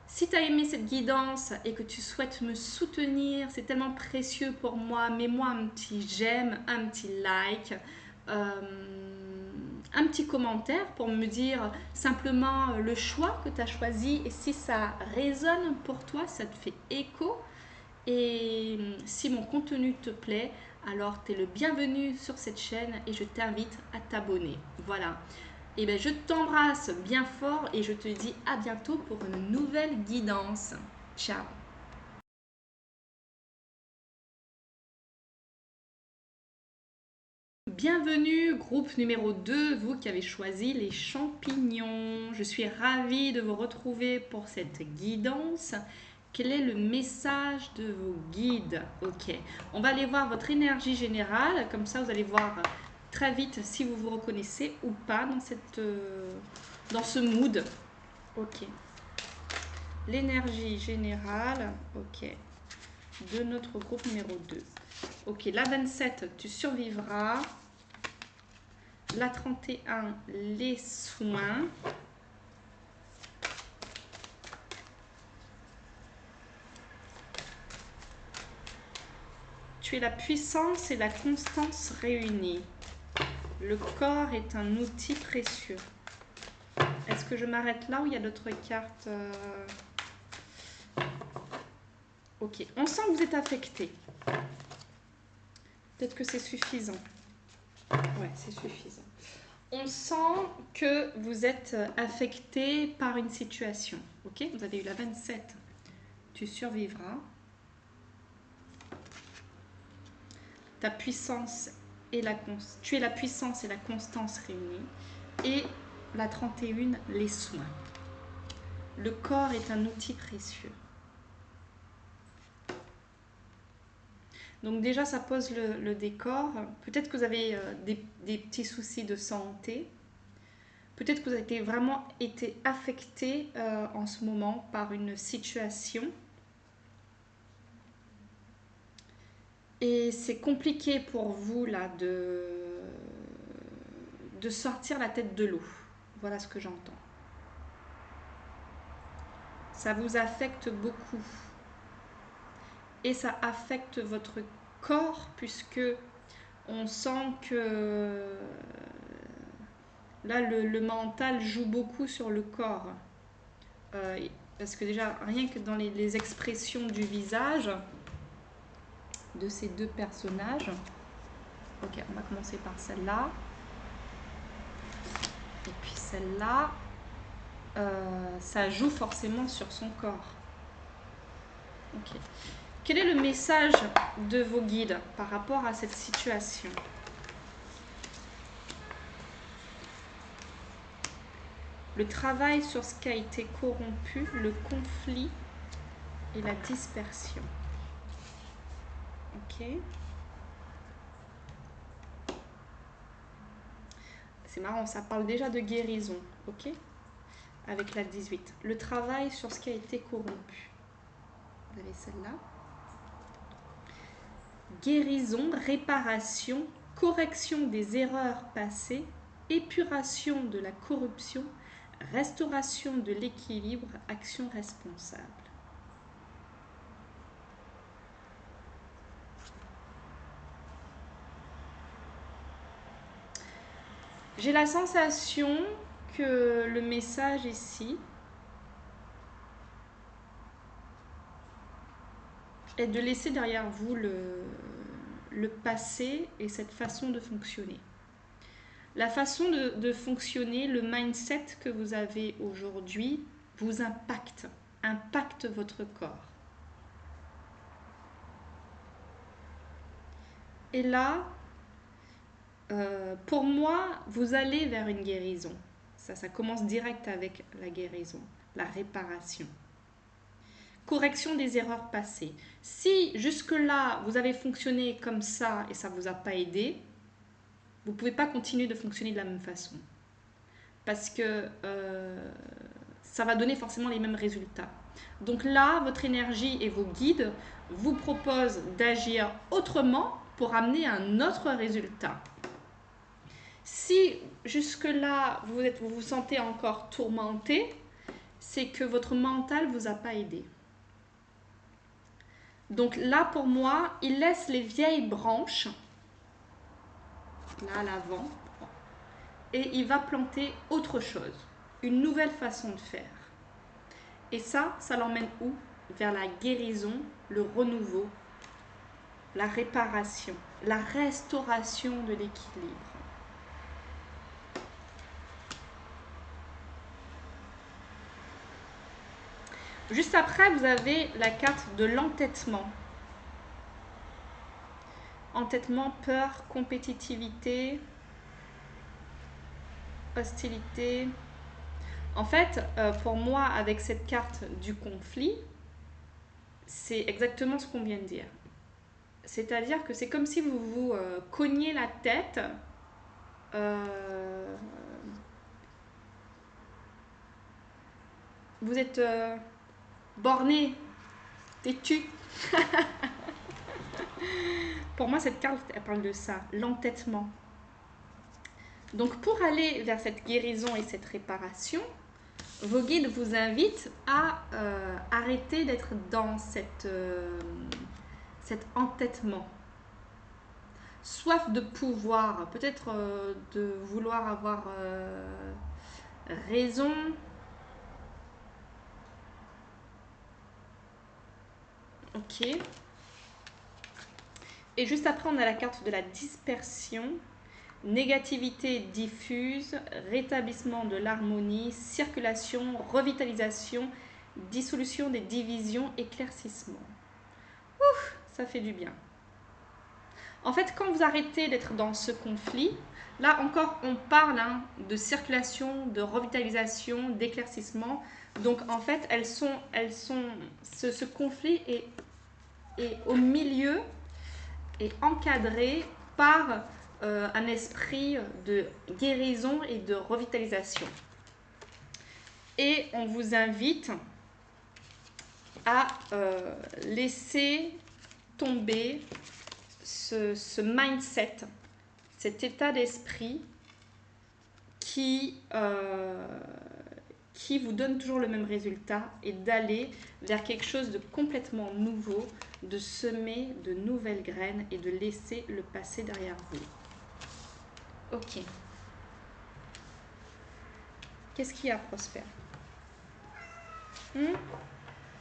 Si tu as aimé cette guidance et que tu souhaites me soutenir, c'est tellement précieux pour moi. Mets-moi un petit j'aime, un petit like, un petit commentaire pour me dire simplement le choix que tu as choisi et si ça résonne pour toi, ça te fait écho. Et si mon contenu te plaît, alors tu es le bienvenu sur cette chaîne et je t'invite à t'abonner. Voilà. Et bien, je t'embrasse bien fort et je te dis à bientôt pour une nouvelle guidance. Ciao. Bienvenue, groupe numéro 2, vous qui avez choisi les champignons. Je suis ravie de vous retrouver pour cette guidance. Quel est le message de vos guides? Ok, on va aller voir votre énergie générale, comme ça vous allez voir très vite si vous vous reconnaissez ou pas dans ce mood. Ok. L'énergie générale, ok, de notre groupe numéro 2. Ok, la 27, tu survivras. La 31, les soins. Tu es la puissance et la constance réunies. Le corps est un outil précieux. Est-ce que je m'arrête là ou il y a d'autres cartes Ok, on sent que vous êtes affecté. Peut-être que c'est suffisant. Ouais, c'est suffisant. On sent que vous êtes affecté par une situation. Ok, vous avez eu la 27. Tu survivras. Ta puissance et tu es la puissance et la constance réunies. Et la 31, les soins. Le corps est un outil précieux. Donc déjà, ça pose le décor. Peut-être que vous avez des petits soucis de santé. Peut-être que vous avez vraiment été affecté en ce moment par une situation. Et c'est compliqué pour vous là de sortir la tête de l'eau. Voilà ce que j'entends. Ça vous affecte beaucoup. Et ça affecte votre corps puisque on sent que là, le mental joue beaucoup sur le corps. Parce que déjà, rien que dans les expressions du visage de ces deux personnages. Ok, on va commencer par celle-là. Et puis celle-là, ça joue forcément sur son corps. Ok. Quel est le message de vos guides par rapport à cette situation? Le travail sur ce qui a été corrompu, le conflit et la dispersion. Ok. C'est marrant, ça parle déjà de guérison. Ok. Avec la 18. Le travail sur ce qui a été corrompu. Vous avez celle-là. Guérison, réparation, correction des erreurs passées, épuration de la corruption, restauration de l'équilibre, action responsable. J'ai la sensation que le message ici est de laisser derrière vous le passé et cette façon de fonctionner. La façon de fonctionner, le mindset que vous avez aujourd'hui vous impacte votre corps. Et là, pour moi, vous allez vers une guérison. Ça commence direct avec la guérison, la réparation. Correction des erreurs passées. Si jusque-là, vous avez fonctionné comme ça et ça ne vous a pas aidé, vous ne pouvez pas continuer de fonctionner de la même façon. Parce que ça va donner forcément les mêmes résultats. Donc là, votre énergie et vos guides vous proposent d'agir autrement pour amener un autre résultat. Si jusque-là, vous vous sentez encore tourmenté, c'est que votre mental ne vous a pas aidé. Donc là, pour moi, il laisse les vieilles branches, là à l'avant, et il va planter autre chose, une nouvelle façon de faire. Et ça l'emmène où? Vers la guérison, le renouveau, la réparation, la restauration de l'équilibre. Juste après, vous avez la carte de l'entêtement. Entêtement, peur, compétitivité, hostilité. En fait, pour moi, avec cette carte du conflit, c'est exactement ce qu'on vient de dire. C'est-à-dire que c'est comme si vous vous cogniez la tête vous êtes borné, têtu. Pour moi, cette carte, elle parle de ça, l'entêtement. Donc, pour aller vers cette guérison et cette réparation, vos guides vous invitent à arrêter d'être dans cet entêtement. Soif de pouvoir, peut-être de vouloir avoir raison. Ok. Et juste après, on a la carte de la dispersion. Négativité diffuse, rétablissement de l'harmonie, circulation, revitalisation, dissolution des divisions, éclaircissement. Ouf, ça fait du bien. En fait, quand vous arrêtez d'être dans ce conflit, là encore, on parle de circulation, de revitalisation, d'éclaircissement. Donc, en fait, ce conflit est au milieu et encadré par un esprit de guérison et de revitalisation. Et on vous invite à laisser tomber ce mindset, cet état d'esprit qui qui vous donne toujours le même résultat et d'aller vers quelque chose de complètement nouveau, de semer de nouvelles graines et de laisser le passé derrière vous. Ok. Qu'est-ce qu'il y a, Prosper?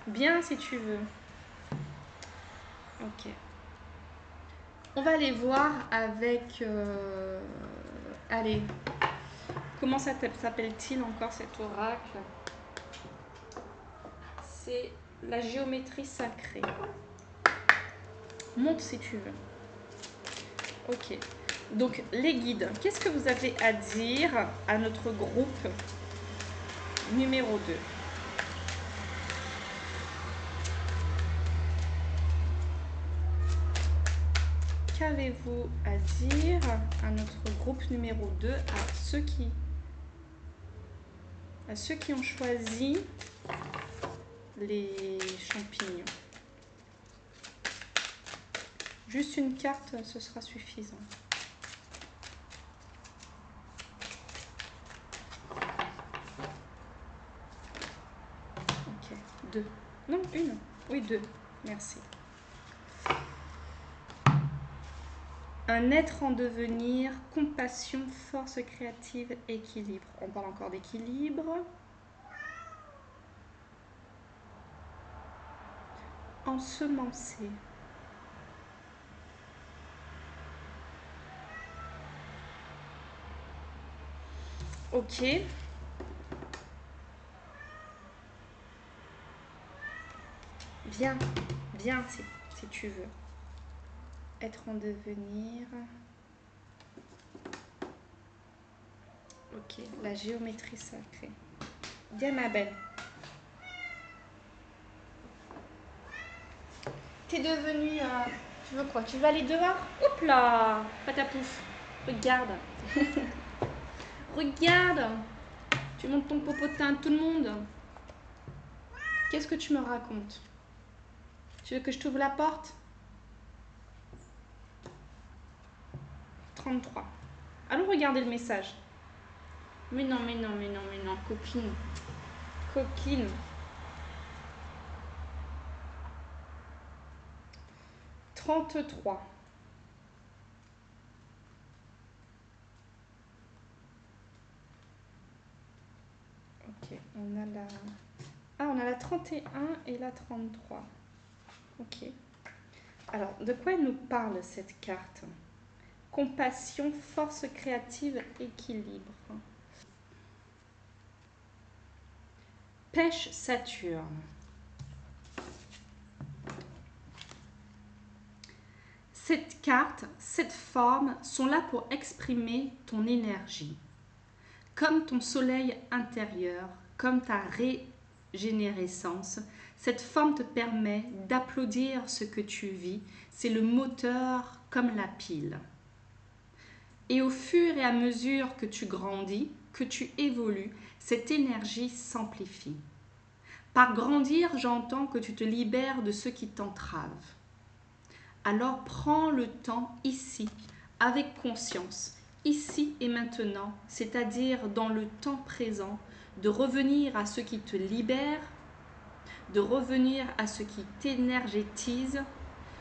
Bien si tu veux. Ok. On va aller voir avec... allez, comment ça s'appelle-t-il encore cet oracle? C'est la géométrie sacrée. Monte si tu veux. Ok. Donc, les guides, qu'est-ce que vous avez à dire à notre groupe numéro 2? Qu'avez-vous à dire à notre groupe numéro 2, à ceux qui ont choisi les champignons? Juste une carte, ce sera suffisant. Ok, 2. Non, une. Oui, 2. Merci. Un être en devenir, compassion, force créative, équilibre. On parle encore d'équilibre. Ensemencer. Ok. Bien, bien si tu veux. Être en devenir. Ok, la géométrie sacrée. Bien ma belle. T'es devenue... tu veux quoi? Tu veux aller dehors? Hop là! Patapouf. Regarde. Regarde. Tu montes ton popotin à tout le monde. Qu'est-ce que tu me racontes? Tu veux que je t'ouvre la porte? 33. Allons regarder le message. Mais non, mais non, mais non, mais non, copine. Coquine. 33. Ok, on a la... Ah, on a la 31 et la 33. Ok. Alors, de quoi elle nous parle cette carte? Compassion, force créative, équilibre. Pêche Saturne. Cette carte, cette forme sont là pour exprimer ton énergie. Comme ton soleil intérieur, comme ta régénérescence, cette forme te permet d'applaudir ce que tu vis. C'est le moteur comme la pile. Et au fur et à mesure que tu grandis, que tu évolues, cette énergie s'amplifie. Par grandir, j'entends que tu te libères de ce qui t'entrave. Alors prends le temps ici, avec conscience, ici et maintenant, c'est-à-dire dans le temps présent, de revenir à ce qui te libère, de revenir à ce qui t'énergétise,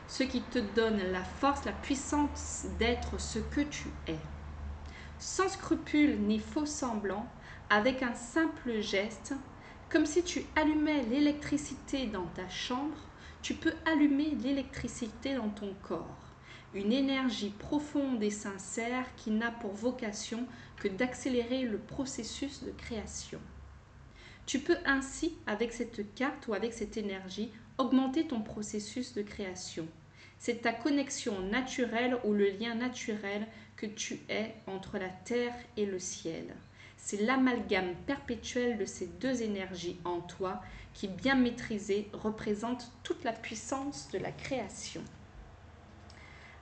ce qui te donne la force, la puissance d'être ce que tu es. Sans scrupule ni faux semblant, avec un simple geste, comme si tu allumais l'électricité dans ta chambre, tu peux allumer l'électricité dans ton corps. Une énergie profonde et sincère qui n'a pour vocation que d'accélérer le processus de création. Tu peux ainsi, avec cette carte ou avec cette énergie, augmenter ton processus de création. C'est ta connexion naturelle ou le lien naturel que tu es entre la terre et le ciel. C'est l'amalgame perpétuel de ces deux énergies en toi qui, bien maîtrisée, représente toute la puissance de la création.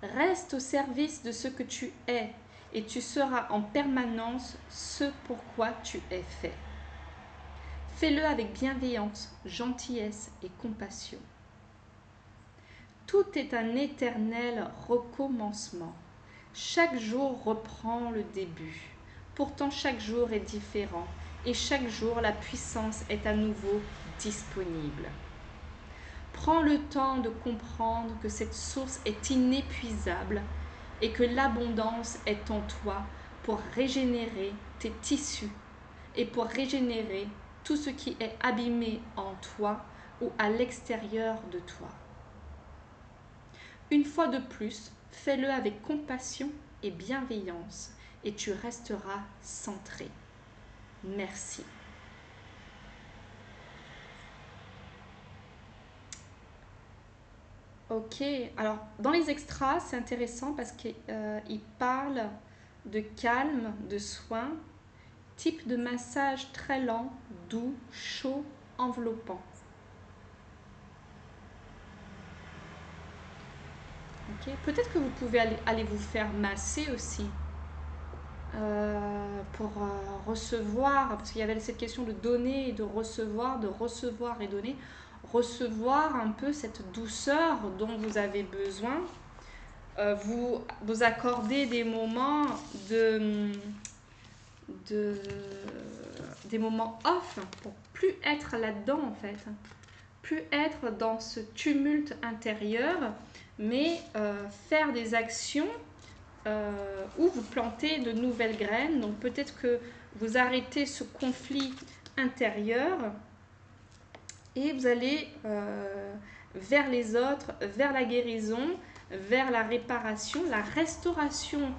Reste au service de ce que tu es et tu seras en permanence ce pourquoi tu es fait. Fais-le avec bienveillance, gentillesse et compassion. Tout est un éternel recommencement. Chaque jour reprend le début. Pourtant, chaque jour est différent et chaque jour, la puissance est à nouveau disponible. Prends le temps de comprendre que cette source est inépuisable et que l'abondance est en toi pour régénérer tes tissus et pour régénérer tout ce qui est abîmé en toi ou à l'extérieur de toi. Une fois de plus, fais-le avec compassion et bienveillance et tu resteras centré. Merci. Ok, alors dans les extras, c'est intéressant parce qu'il parle de calme, de soin, type de massage très lent, doux, chaud, enveloppant. Okay. Peut-être que vous pouvez aller vous faire masser aussi pour recevoir, parce qu'il y avait cette question de donner et de recevoir et donner. Recevoir un peu cette douceur dont vous avez besoin. Vous accordez des moments des moments off pour plus être là-dedans en fait, plus être dans ce tumulte intérieur, mais faire des actions où vous plantez de nouvelles graines. Donc peut-être que vous arrêtez ce conflit intérieur et vous allez vers les autres, vers la guérison, vers la réparation, la restauration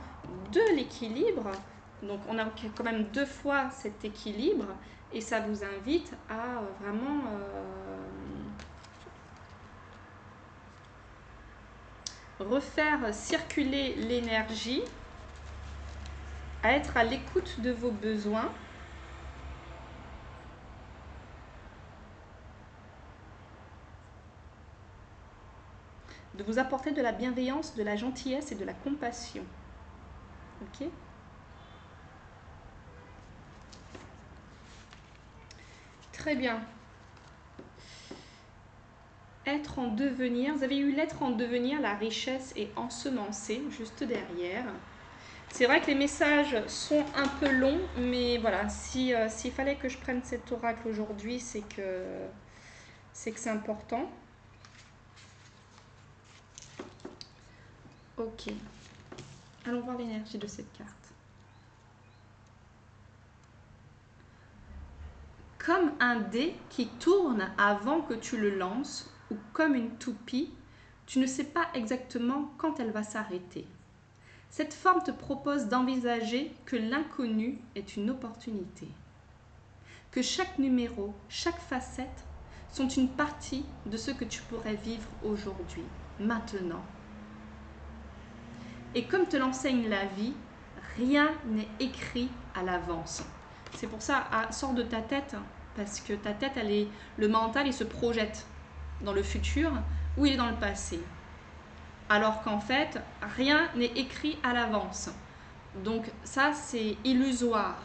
de l'équilibre. Donc on a quand même 2 fois cet équilibre et ça vous invite à vraiment refaire circuler l'énergie, à être à l'écoute de vos besoins. De vous apporter de la bienveillance, de la gentillesse et de la compassion. Ok ? Très bien. Être en devenir. Vous avez eu l'être en devenir, la richesse est ensemencée, juste derrière. C'est vrai que les messages sont un peu longs, mais voilà, s'il fallait que je prenne cet oracle aujourd'hui, c'est que c'est important. Ok. Allons voir l'énergie de cette carte. Comme un dé qui tourne avant que tu le lances, ou comme une toupie, tu ne sais pas exactement quand elle va s'arrêter. Cette forme te propose d'envisager que l'inconnu est une opportunité. Que chaque numéro, chaque facette sont une partie de ce que tu pourrais vivre aujourd'hui, maintenant. Et comme te l'enseigne la vie, rien n'est écrit à l'avance. C'est pour ça, sors de ta tête, parce que ta tête, le mental, il se projette dans le futur ou il est dans le passé. Alors qu'en fait, rien n'est écrit à l'avance. Donc ça, c'est illusoire.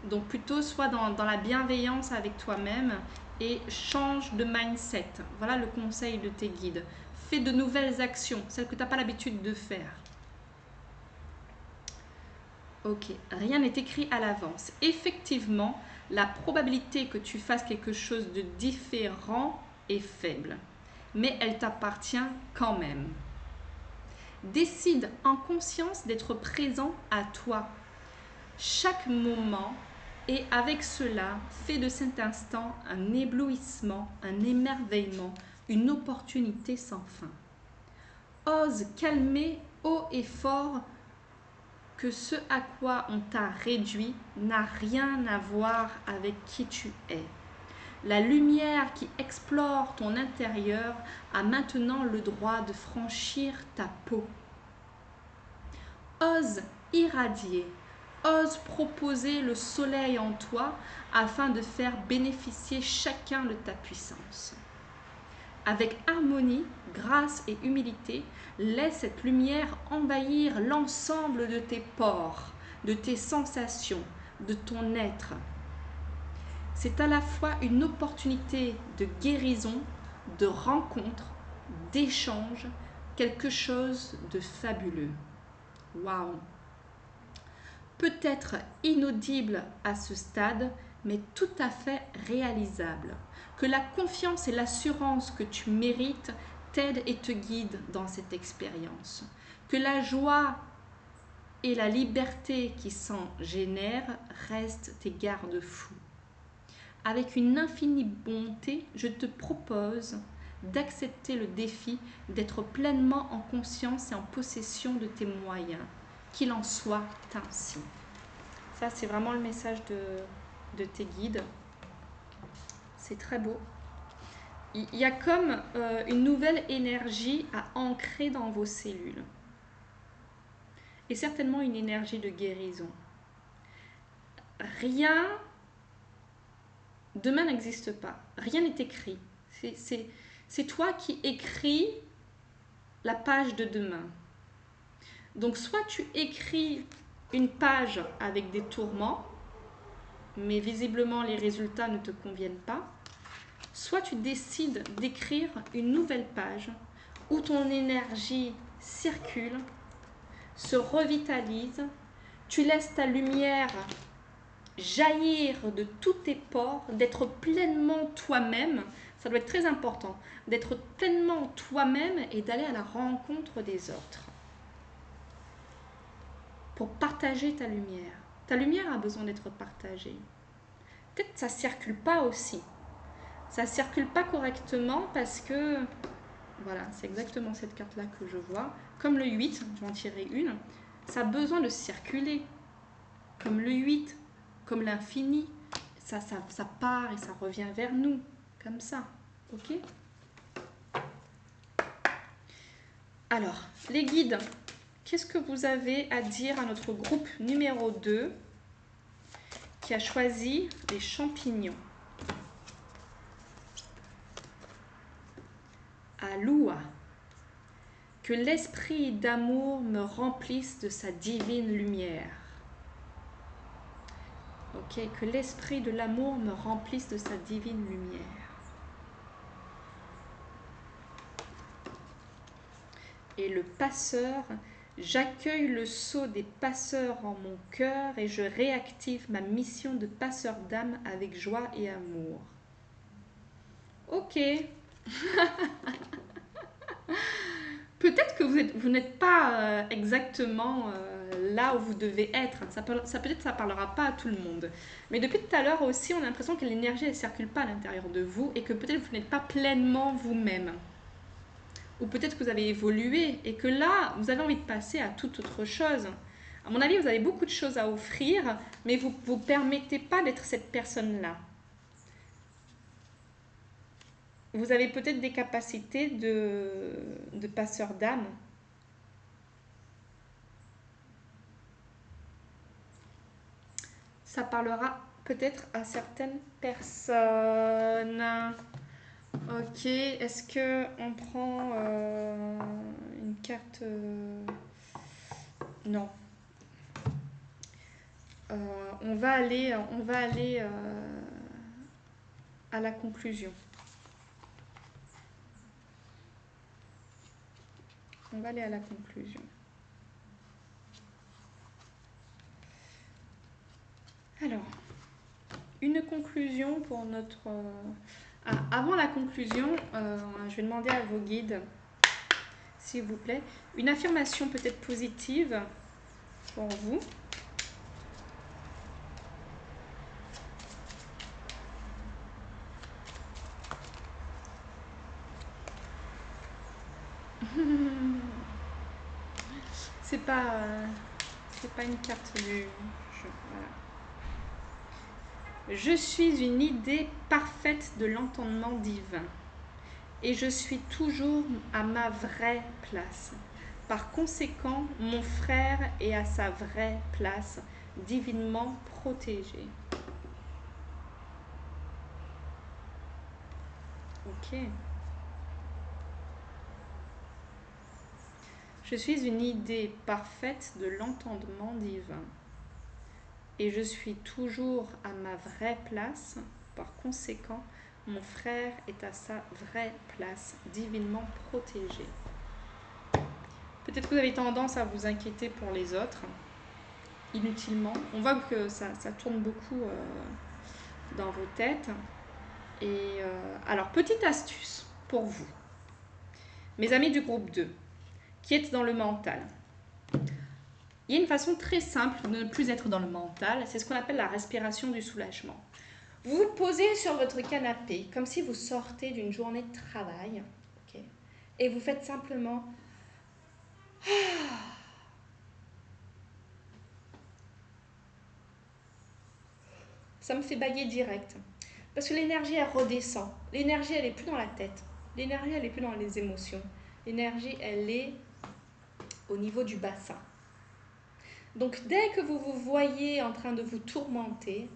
Donc plutôt, sois dans la bienveillance avec toi-même et change de mindset. Voilà le conseil de tes guides. Fais de nouvelles actions, celles que tu n'as pas l'habitude de faire. Ok, rien n'est écrit à l'avance. Effectivement, la probabilité que tu fasses quelque chose de différent est faible, mais elle t'appartient quand même. Décide en conscience d'être présent à toi, chaque moment, et avec cela, fais de cet instant un éblouissement, un émerveillement, une opportunité sans fin. Ose calmer haut et fort que ce à quoi on t'a réduit n'a rien à voir avec qui tu es. La lumière qui explore ton intérieur a maintenant le droit de franchir ta peau. Ose irradier, ose proposer le soleil en toi afin de faire bénéficier chacun de ta puissance. Avec harmonie, grâce et humilité, laisse cette lumière envahir l'ensemble de tes pores, de tes sensations, de ton être. C'est à la fois une opportunité de guérison, de rencontre, d'échange, quelque chose de fabuleux. Waouh! Peut-être inaudible à ce stade, mais tout à fait réalisable. Que la confiance et l'assurance que tu mérites t'aident et te guident dans cette expérience. Que la joie et la liberté qui s'en génèrent restent tes garde-fous. Avec une infinie bonté, je te propose d'accepter le défi d'être pleinement en conscience et en possession de tes moyens. Qu'il en soit ainsi. Ça, c'est vraiment le message de tes guides. C'est très beau. Il y a comme une nouvelle énergie à ancrer dans vos cellules. Et certainement une énergie de guérison. Rien, demain n'existe pas. Rien n'est écrit. C'est toi qui écris la page de demain. Donc soit tu écris une page avec des tourments, mais visiblement les résultats ne te conviennent pas, soit tu décides d'écrire une nouvelle page où ton énergie circule, se revitalise, tu laisses ta lumière jaillir de tous tes pores, d'être pleinement toi-même, ça doit être très important, d'être pleinement toi-même et d'aller à la rencontre des autres pour partager ta lumière. Ta lumière a besoin d'être partagée. Peut-être que ça ne circule pas aussi. Ça ne circule pas correctement parce que, voilà, c'est exactement cette carte-là que je vois. Comme le 8, je vais en tirer une, ça a besoin de circuler. Comme le 8, comme l'infini, ça part et ça revient vers nous, comme ça, ok? Alors, les guides, qu'est-ce que vous avez à dire à notre groupe numéro 2 qui a choisi les champignons? Aloua, que l'esprit d'amour me remplisse de sa divine lumière. Ok, que l'esprit de l'amour me remplisse de sa divine lumière. Et le passeur, j'accueille le sceau des passeurs en mon cœur et je réactive ma mission de passeur d'âme avec joie et amour. Ok. Peut-être que vous n'êtes pas exactement là où vous devez être. Peut-être ça parlera pas à tout le monde. Mais depuis tout à l'heure aussi, on a l'impression que l'énergie ne circule pas à l'intérieur de vous et que peut-être vous n'êtes pas pleinement vous-même. Ou peut-être que vous avez évolué et que là, vous avez envie de passer à toute autre chose. À mon avis, vous avez beaucoup de choses à offrir, mais vous ne vous permettez pas d'être cette personne-là. Vous avez peut-être des capacités de passeur d'âme. Ça parlera peut-être à certaines personnes. Ok, est-ce que on prend une carte Non. On va aller à la conclusion. On va aller à la conclusion. Alors, une conclusion pour notre... avant la conclusion, je vais demander à vos guides, s'il vous plaît, une affirmation peut-être positive pour vous. C'est pas une carte du jeu. Voilà. Je suis une idée parfaite de l'entendement divin et je suis toujours à ma vraie place. Par conséquent, mon frère est à sa vraie place, divinement protégé. Ok. Je suis une idée parfaite de l'entendement divin et je suis toujours à ma vraie place. Par conséquent, mon frère est à sa vraie place, divinement protégé. Peut-être que vous avez tendance à vous inquiéter pour les autres, inutilement. On voit que ça tourne beaucoup dans vos têtes. Et alors, petite astuce pour vous, mes amis du groupe 2, qui êtes dans le mental. Il y a une façon très simple de ne plus être dans le mental, c'est ce qu'on appelle la respiration du soulagement. Vous vous posez sur votre canapé, comme si vous sortez d'une journée de travail, okay, et vous faites simplement... Ça me fait bailler direct. Parce que l'énergie, elle redescend. L'énergie, elle n'est plus dans la tête. L'énergie, elle n'est plus dans les émotions. L'énergie, elle est au niveau du bassin. Donc, dès que vous vous voyez en train de vous tourmenter,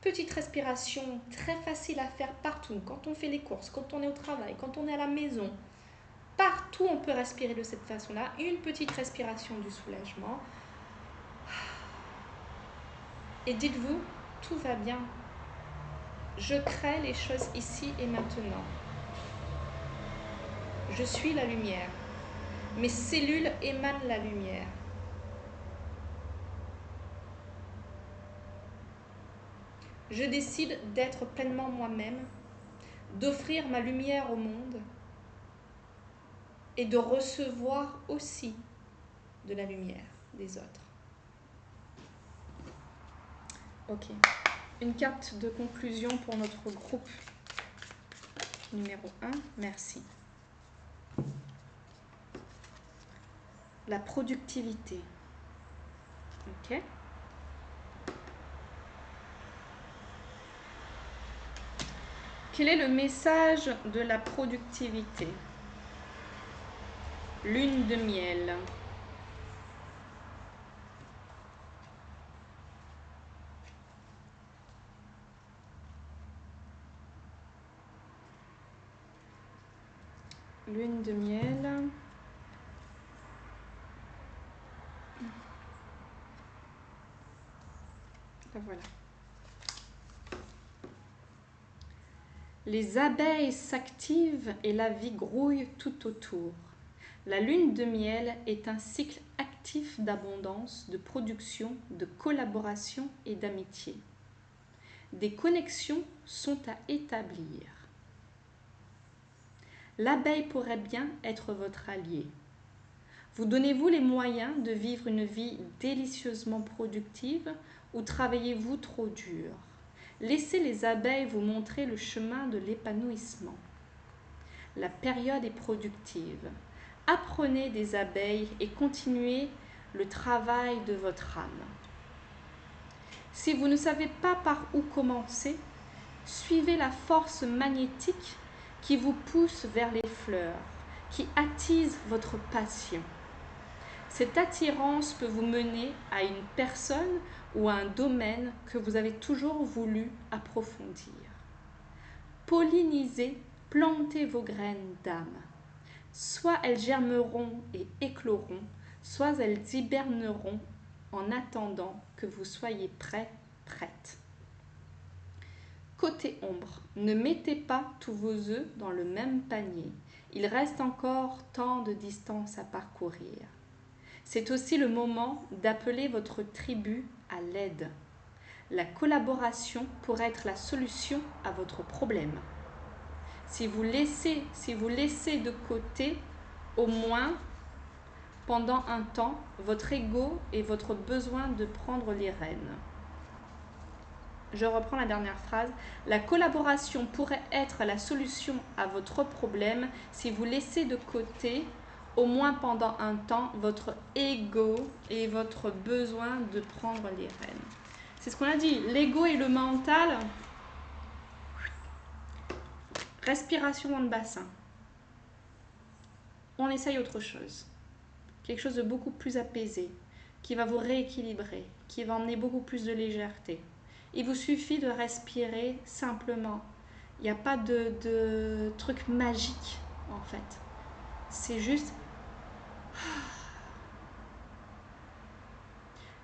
petite respiration très facile à faire partout. Quand on fait les courses, quand on est au travail, quand on est à la maison. Partout, on peut respirer de cette façon-là. Une petite respiration du soulagement. Et dites-vous, tout va bien. Je crée les choses ici et maintenant. Je suis la lumière. Mes cellules émanent la lumière. Je décide d'être pleinement moi-même, d'offrir ma lumière au monde et de recevoir aussi de la lumière des autres. Ok. Une carte de conclusion pour notre groupe numéro 1. Merci. La productivité. Ok. Quel est le message de la productivité? Lune de miel. Lune de miel. La voilà. Les abeilles s'activent et la vie grouille tout autour. La lune de miel est un cycle actif d'abondance, de production, de collaboration et d'amitié. Des connexions sont à établir. L'abeille pourrait bien être votre allié. Vous donnez-vous les moyens de vivre une vie délicieusement productive ou travaillez-vous trop dur? Laissez les abeilles vous montrer le chemin de l'épanouissement. La période est productive. Apprenez des abeilles et continuez le travail de votre âme. Si vous ne savez pas par où commencer, suivez la force magnétique qui vous pousse vers les fleurs, qui attise votre passion. Cette attirance peut vous mener à une personne ou à un domaine que vous avez toujours voulu approfondir. Pollinisez, plantez vos graines d'âme. Soit elles germeront et écloront, soit elles hiberneront en attendant que vous soyez prêt, prête. Côté ombre, ne mettez pas tous vos œufs dans le même panier. Il reste encore tant de distance à parcourir. C'est aussi le moment d'appeler votre tribu à l'aide. La collaboration pourrait être la solution à votre problème. Si vous laissez de côté, au moins pendant un temps, votre ego et votre besoin de prendre les rênes. Je reprends la dernière phrase. La collaboration pourrait être la solution à votre problème si vous laissez de côté, au moins pendant un temps, votre ego et votre besoin de prendre les rênes. C'est ce qu'on a dit. L'ego et le mental. Respiration dans le bassin. On essaye autre chose. Quelque chose de beaucoup plus apaisé, qui va vous rééquilibrer, qui va emmener beaucoup plus de légèreté. Il vous suffit de respirer simplement. Il n'y a pas de truc magique, en fait. C'est juste...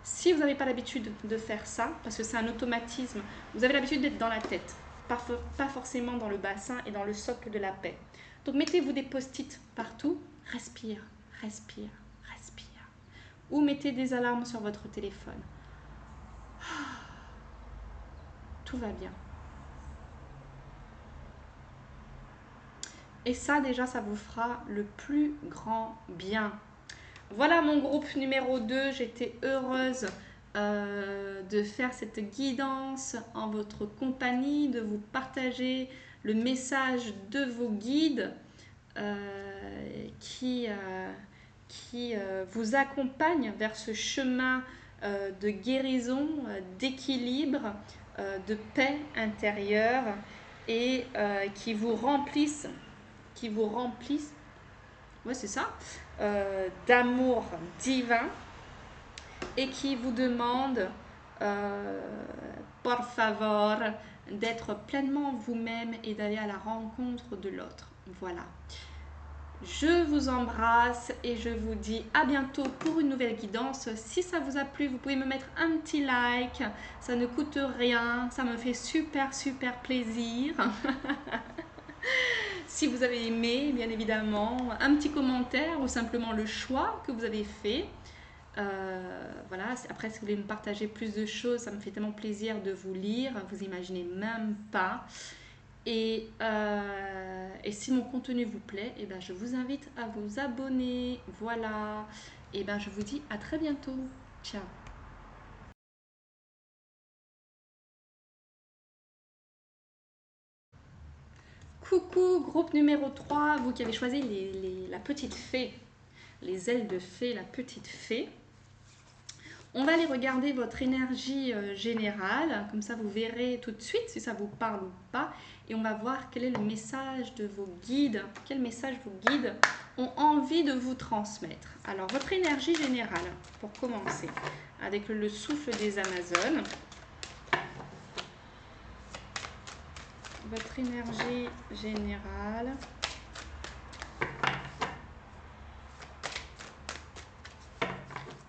Si vous n'avez pas l'habitude de faire ça, parce que c'est un automatisme, vous avez l'habitude d'être dans la tête, pas forcément dans le bassin et dans le socle de la paix. Donc mettez-vous des post-it partout, respire, respire, respire. Ou mettez des alarmes sur votre téléphone. Tout va bien. Et ça, déjà, ça vous fera le plus grand bien. Voilà mon groupe numéro 2. J'étais heureuse de faire cette guidance en votre compagnie, de vous partager le message de vos guides qui vous accompagnent vers ce chemin de guérison, d'équilibre, de paix intérieure et qui vous remplissent, ouais c'est ça, d'amour divin et qui vous demandent, por favor, d'être pleinement vous-même et d'aller à la rencontre de l'autre. Voilà. Je vous embrasse et je vous dis à bientôt pour une nouvelle guidance. Si ça vous a plu, vous pouvez me mettre un petit like. Ça ne coûte rien. Ça me fait super plaisir. Si vous avez aimé, bien évidemment, un petit commentaire ou simplement le choix que vous avez fait. Voilà. Après, si vous voulez me partager plus de choses, ça me fait tellement plaisir de vous lire. Vous imaginez même pas. Et si mon contenu vous plaît, eh ben, je vous invite à vous abonner. Voilà. Et ben, je vous dis à très bientôt. Ciao. Coucou, groupe numéro 3, vous qui avez choisi la petite fée, les ailes de fée, la petite fée. On va aller regarder votre énergie générale, comme ça vous verrez tout de suite si ça vous parle ou pas. Et on va voir quel est le message de vos guides, quel message vos guides ont envie de vous transmettre. Alors, votre énergie générale, pour commencer, avec le souffle des Amazones. Votre énergie générale.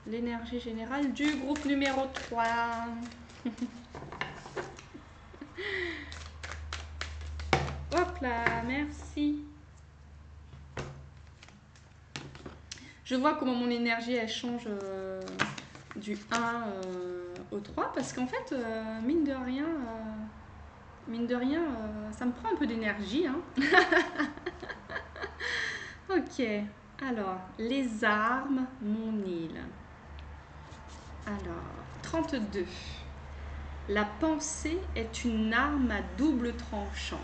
L'énergie générale du groupe numéro 3. Hop là, merci. Je vois comment mon énergie elle change du 1 au 3 parce qu'en fait, mine de rien, ça me prend un peu d'énergie. Hein. Ok, alors, les armes, mon île. Alors, 32. La pensée est une arme à double tranchant.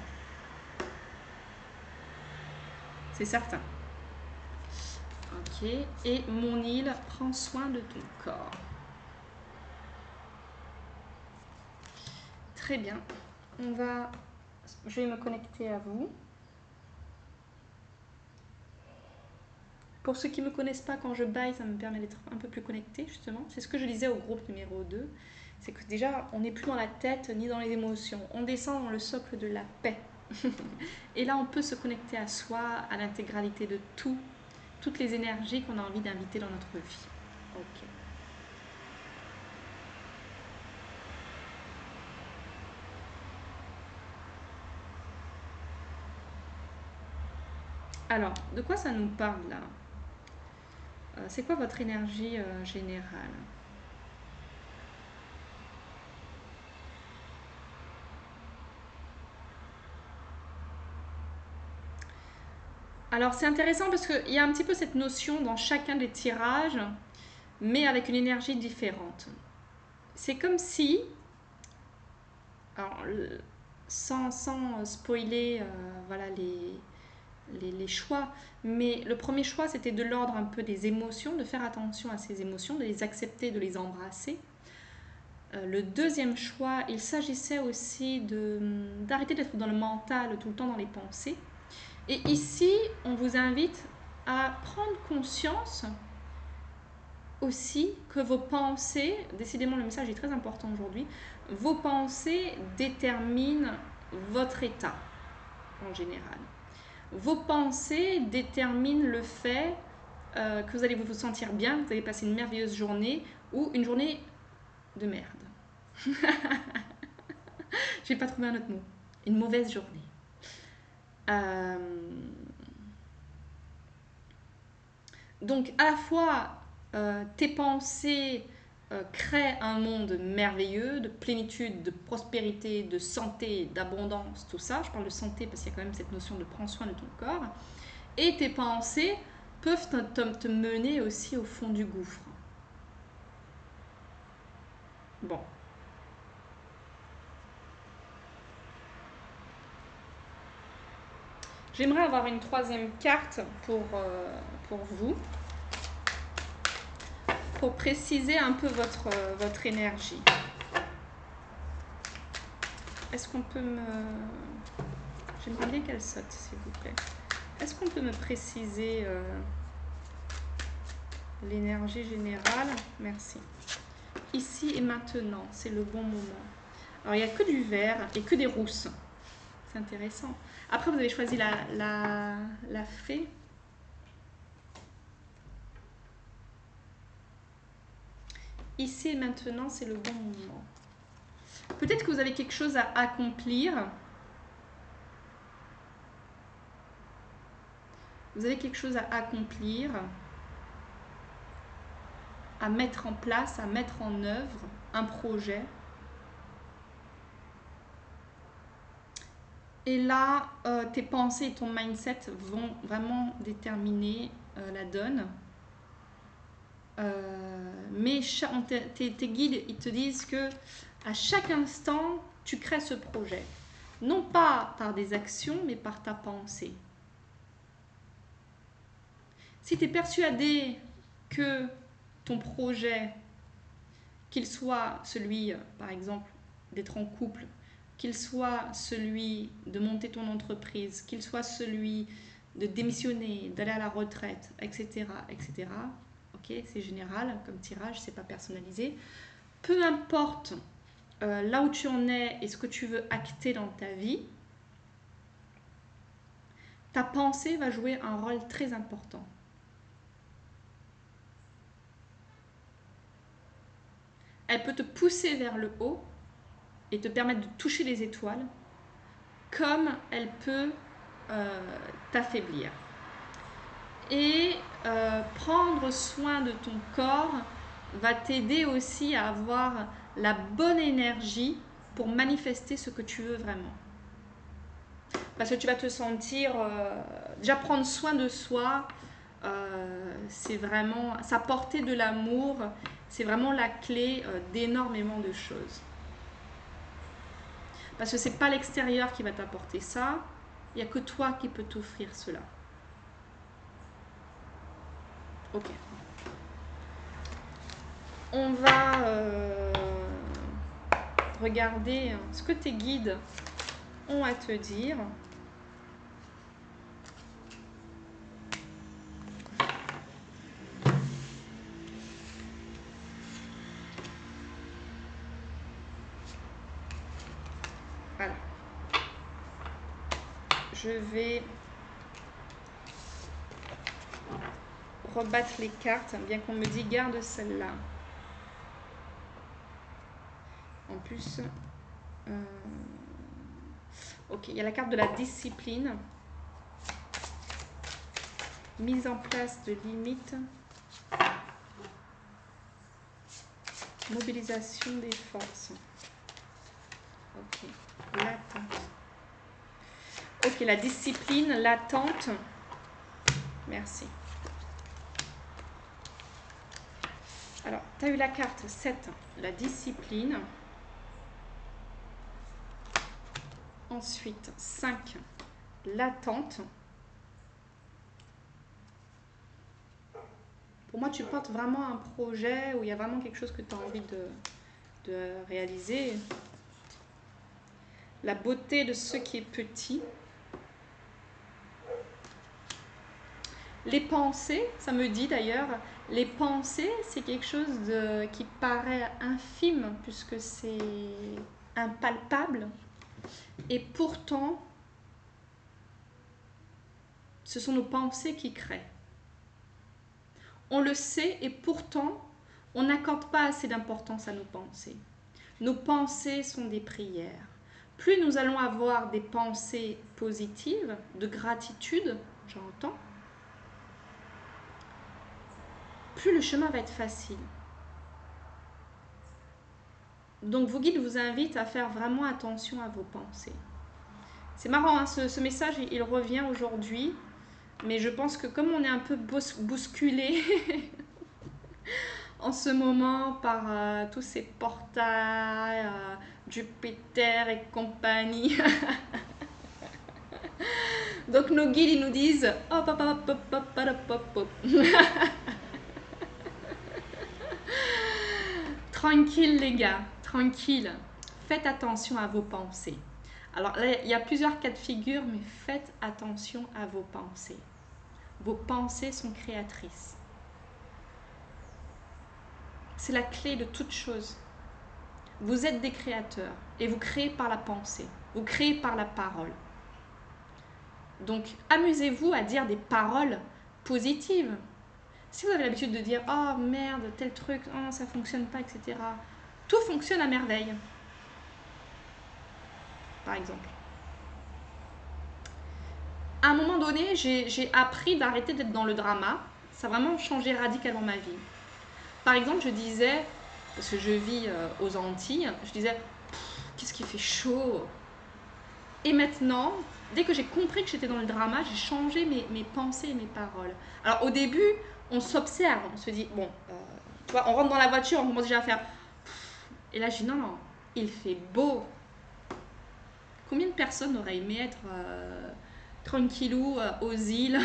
C'est certain. Ok, et mon île, prends soin de ton corps. Très bien. Je vais me connecter à vous. Pour ceux qui ne me connaissent pas, quand je baille, ça me permet d'être un peu plus connectée, justement. C'est ce que je disais au groupe numéro 2. C'est que déjà, on n'est plus dans la tête ni dans les émotions. On descend dans le socle de la paix. Et là, on peut se connecter à soi, à l'intégralité de tout, toutes les énergies qu'on a envie d'inviter dans notre vie. Ok. Alors, de quoi ça nous parle là? C'est quoi votre énergie générale? Alors, c'est intéressant parce qu'il y a un petit peu cette notion dans chacun des tirages, mais avec une énergie différente. C'est comme si, alors, sans spoiler voilà, les choix, mais le premier choix c'était de l'ordre un peu des émotions, de faire attention à ces émotions, de les accepter, de les embrasser. Le deuxième choix, il s'agissait aussi d'arrêter d'être dans le mental, tout le temps dans les pensées. Et ici, on vous invite à prendre conscience aussi que vos pensées, décidément le message est très important aujourd'hui, vos pensées déterminent votre état en général. Vos pensées déterminent le fait que vous allez vous sentir bien, que vous allez passer une merveilleuse journée ou une journée de merde. Je vais pas trouver un autre mot. Une mauvaise journée. Donc à la fois tes pensées crée un monde merveilleux, de plénitude, de prospérité, de santé, d'abondance, tout ça. Je parle de santé parce qu'il y a quand même cette notion de prendre soin de ton corps. Et tes pensées peuvent te mener aussi au fond du gouffre. Bon. J'aimerais avoir une troisième carte pour vous, pour préciser un peu votre énergie. Est-ce qu'on peut me... J'aimerais bien qu'elle saute, s'il vous plaît. Est-ce qu'on peut me préciser l'énergie générale? Merci. Ici et maintenant, c'est le bon moment. Alors, il n'y a que du vert et que des rousses. C'est intéressant. Après, vous avez choisi la fée. Ici et maintenant, c'est le bon moment. Peut-être que vous avez quelque chose à accomplir. Vous avez quelque chose à accomplir, à mettre en place, à mettre en œuvre un projet. Et là, tes pensées et ton mindset vont vraiment déterminer la donne. Mais tes guides, ils te disent que à chaque instant, tu crées ce projet. Non pas par des actions, mais par ta pensée. Si tu es persuadé que ton projet, qu'il soit celui, par exemple, d'être en couple, qu'il soit celui de monter ton entreprise, qu'il soit celui de démissionner, d'aller à la retraite, etc., etc., ok, c'est général comme tirage, c'est pas personnalisé. Peu importe là où tu en es et ce que tu veux acter dans ta vie, ta pensée va jouer un rôle très important. Elle peut te pousser vers le haut et te permettre de toucher les étoiles, comme elle peut t'affaiblir. Et prendre soin de ton corps va t'aider aussi à avoir la bonne énergie pour manifester ce que tu veux vraiment. Parce que tu vas te sentir... déjà prendre soin de soi, c'est vraiment... s'apporter de l'amour, c'est vraiment la clé d'énormément de choses. Parce que c'est pas l'extérieur qui va t'apporter ça, il n'y a que toi qui peux t'offrir cela. Ok. On va regarder ce que tes guides ont à te dire. Voilà. Je vais rebattre les cartes, bien qu'on me dise garde celle-là. En plus, ok, il y a la carte de la discipline, mise en place de limites, mobilisation des forces. Ok, l'attente. Ok, la discipline, l'attente. Merci. Alors, tu as eu la carte 7, la discipline. Ensuite, 5, l'attente. Pour moi, tu portes vraiment un projet où il y a vraiment quelque chose que tu as envie de réaliser. La beauté de ce qui est petit. Les pensées, ça me dit d'ailleurs, les pensées, c'est quelque chose qui paraît infime puisque c'est impalpable. Et pourtant, ce sont nos pensées qui créent. On le sait et pourtant, on n'accorde pas assez d'importance à nos pensées. Nos pensées sont des prières. Plus nous allons avoir des pensées positives, de gratitude, j'entends, plus le chemin va être facile. Donc vos guides vous invitent à faire vraiment attention à vos pensées. C'est marrant, hein, ce message, il revient aujourd'hui. Mais je pense que comme on est un peu bousculé en ce moment par tous ces portails, Jupiter et compagnie, donc nos guides, ils nous disent hop, hop, hop, hop, hop, hop, hop, hop. Tranquille les gars, tranquille. Faites attention à vos pensées. Alors là, il y a plusieurs cas de figure, mais faites attention à vos pensées. Vos pensées sont créatrices. C'est la clé de toute chose. Vous êtes des créateurs et vous créez par la pensée. Vous créez par la parole. Donc, amusez-vous à dire des paroles positives. Si vous avez l'habitude de dire « Oh merde, tel truc, oh, ça fonctionne pas, etc. » Tout fonctionne à merveille. Par exemple. À un moment donné, j'ai appris d'arrêter d'être dans le drama. Ça a vraiment changé radicalement ma vie. Par exemple, je disais, parce que je vis aux Antilles, je disais « Qu'est-ce qui fait chaud ?» Et maintenant, dès que j'ai compris que j'étais dans le drama, j'ai changé mes pensées et mes paroles. Alors au début, on s'observe, on se dit, bon, tu vois, on rentre dans la voiture, on commence déjà à faire... Et là, je dis, non, non, il fait beau. Combien de personnes auraient aimé être tranquillou aux îles?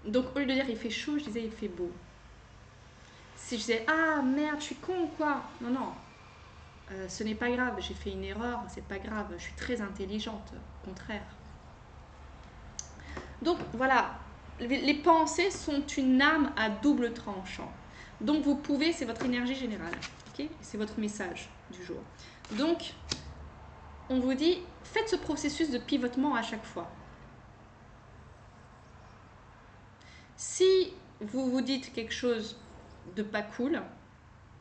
Donc au lieu de dire il fait chaud, je disais il fait beau. Si je disais, ah merde, je suis con ou quoi? Non, non. Ce n'est pas grave, j'ai fait une erreur, c'est pas grave, je suis très intelligente, au contraire. Donc voilà, les pensées sont une arme à double tranchant. Donc vous pouvez, c'est votre énergie générale, ok? C'est votre message du jour. Donc, on vous dit, faites ce processus de pivotement à chaque fois. Si vous vous dites quelque chose de pas cool,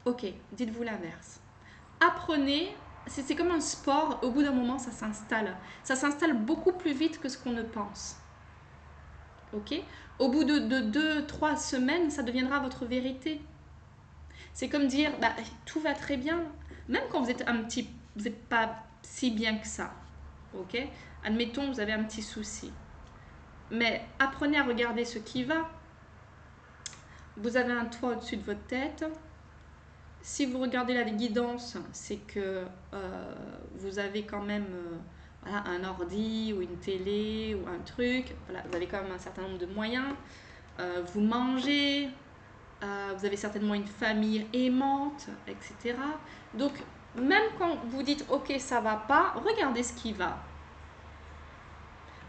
ok, dites-vous l'inverse. Apprenez, c'est comme un sport, au bout d'un moment ça s'installe. Ça s'installe beaucoup plus vite que ce qu'on ne pense. Ok? Au bout de 2-3 semaines, ça deviendra votre vérité. C'est comme dire, bah, tout va très bien, même quand vous n'êtes pas si bien que ça. Ok? Admettons, vous avez un petit souci. Mais apprenez à regarder ce qui va. Vous avez un toit au-dessus de votre tête. Si vous regardez la guidance, c'est que vous avez quand même voilà, un ordi ou une télé ou un truc. Voilà, vous avez quand même un certain nombre de moyens. Vous mangez, vous avez certainement une famille aimante, etc. Donc, même quand vous dites « Ok, ça va pas », regardez ce qui va.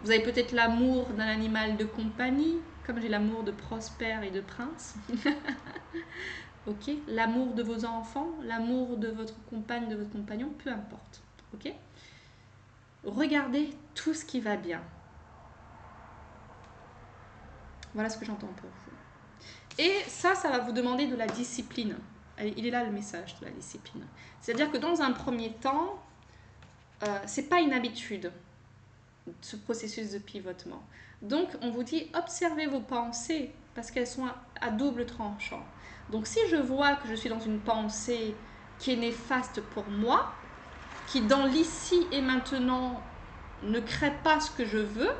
Vous avez peut-être l'amour d'un animal de compagnie, comme j'ai l'amour de Prosper et de Prince. Ok, l'amour de vos enfants, l'amour de votre compagne, de votre compagnon, peu importe. Ok, regardez tout ce qui va bien. Voilà ce que j'entends pour vous. Et ça va vous demander de la discipline. Allez, il est là le message de la discipline. C'est-à-dire que dans un premier temps, c'est pas une habitude, ce processus de pivotement. Donc, on vous dit, observez vos pensées, parce qu'elles sont à double tranchant. Donc, si je vois que je suis dans une pensée qui est néfaste pour moi, qui dans l'ici et maintenant ne crée pas ce que je veux,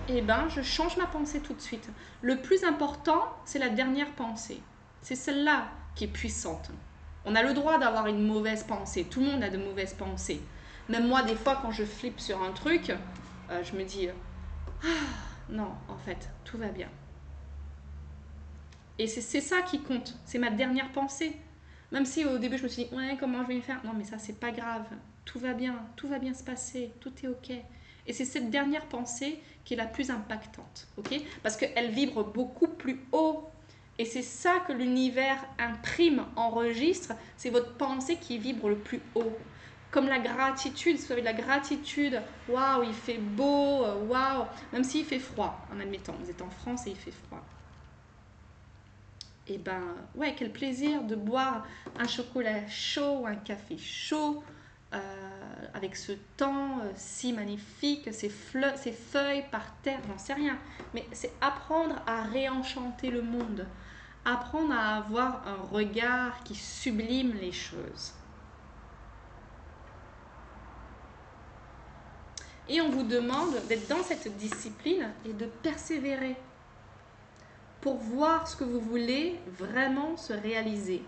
eh ben, je change ma pensée tout de suite. Le plus important, c'est la dernière pensée. C'est celle-là qui est puissante. On a le droit d'avoir une mauvaise pensée. Tout le monde a de mauvaises pensées. Même moi, des fois, quand je flippe sur un truc, je me dis « Ah, non, en fait, tout va bien. » Et c'est ça qui compte. C'est ma dernière pensée. Même si au début, je me suis dit « Ouais, comment je vais le faire ?» Non, mais ça, c'est pas grave. Tout va bien se passer. Tout est OK. Et c'est cette dernière pensée qui est la plus impactante. OK? Parce qu'elle vibre beaucoup plus haut. Et c'est ça que l'univers imprime, enregistre. C'est votre pensée qui vibre le plus haut. Comme la gratitude, si vous avez de la gratitude, waouh, il fait beau, waouh, même s'il fait froid, en admettant, vous êtes en France et il fait froid. Et ben, ouais, quel plaisir de boire un chocolat chaud, un café chaud, avec ce temps si magnifique, ces feuilles par terre, j'en sais rien. Mais c'est apprendre à réenchanter le monde, apprendre à avoir un regard qui sublime les choses. Et on vous demande d'être dans cette discipline et de persévérer pour voir ce que vous voulez vraiment se réaliser.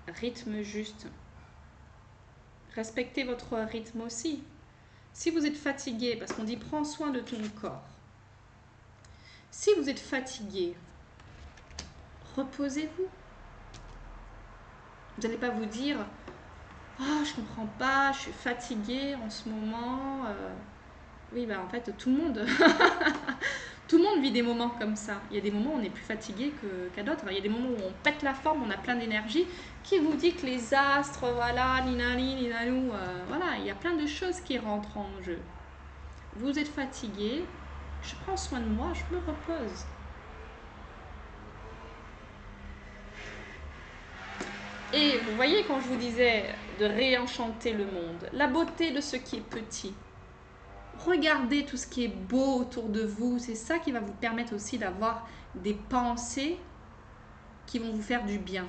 Rythme juste. Respectez votre rythme aussi. Si vous êtes fatigué, parce qu'on dit prends soin de ton corps. Si vous êtes fatigué, reposez-vous. Vous n'allez pas vous dire ah, je comprends pas, je suis fatiguée en ce moment. Oui, bah en fait, tout le monde, tout le monde vit des moments comme ça. Il y a des moments où on est plus fatigué qu'à d'autres. Il y a des moments où on pète la forme, on a plein d'énergie. Qui vous dit que les astres, voilà, ninali, ninalou, voilà, il y a plein de choses qui rentrent en jeu. Vous êtes fatigué, je prends soin de moi, je me repose. Et vous voyez, quand je vous disais de réenchanter le monde, la beauté de ce qui est petit. Regardez tout ce qui est beau autour de vous. C'est ça qui va vous permettre aussi d'avoir des pensées qui vont vous faire du bien.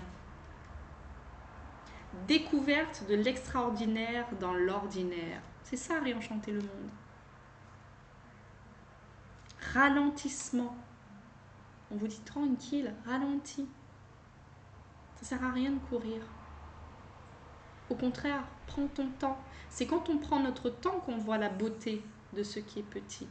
Découverte de l'extraordinaire dans l'ordinaire. C'est ça, réenchanter le monde. Ralentissement. On vous dit tranquille, ralentis. Ça ne sert à rien de courir. Au contraire, prends ton temps. C'est quand on prend notre temps qu'on voit la beauté de ce qui est petit.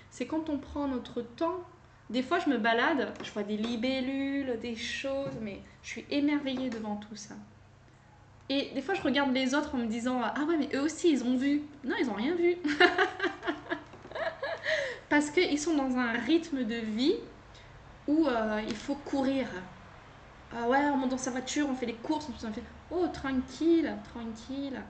C'est quand on prend notre temps. Des fois, je me balade, je vois des libellules, des choses, mais je suis émerveillée devant tout ça. Et des fois, je regarde les autres en me disant ah ouais, mais eux aussi, ils ont vu. Non, ils n'ont rien vu. Parce qu'ils sont dans un rythme de vie où il faut courir. Ah ouais, on monte dans sa voiture, on fait les courses, on fait oh, tranquille, tranquille.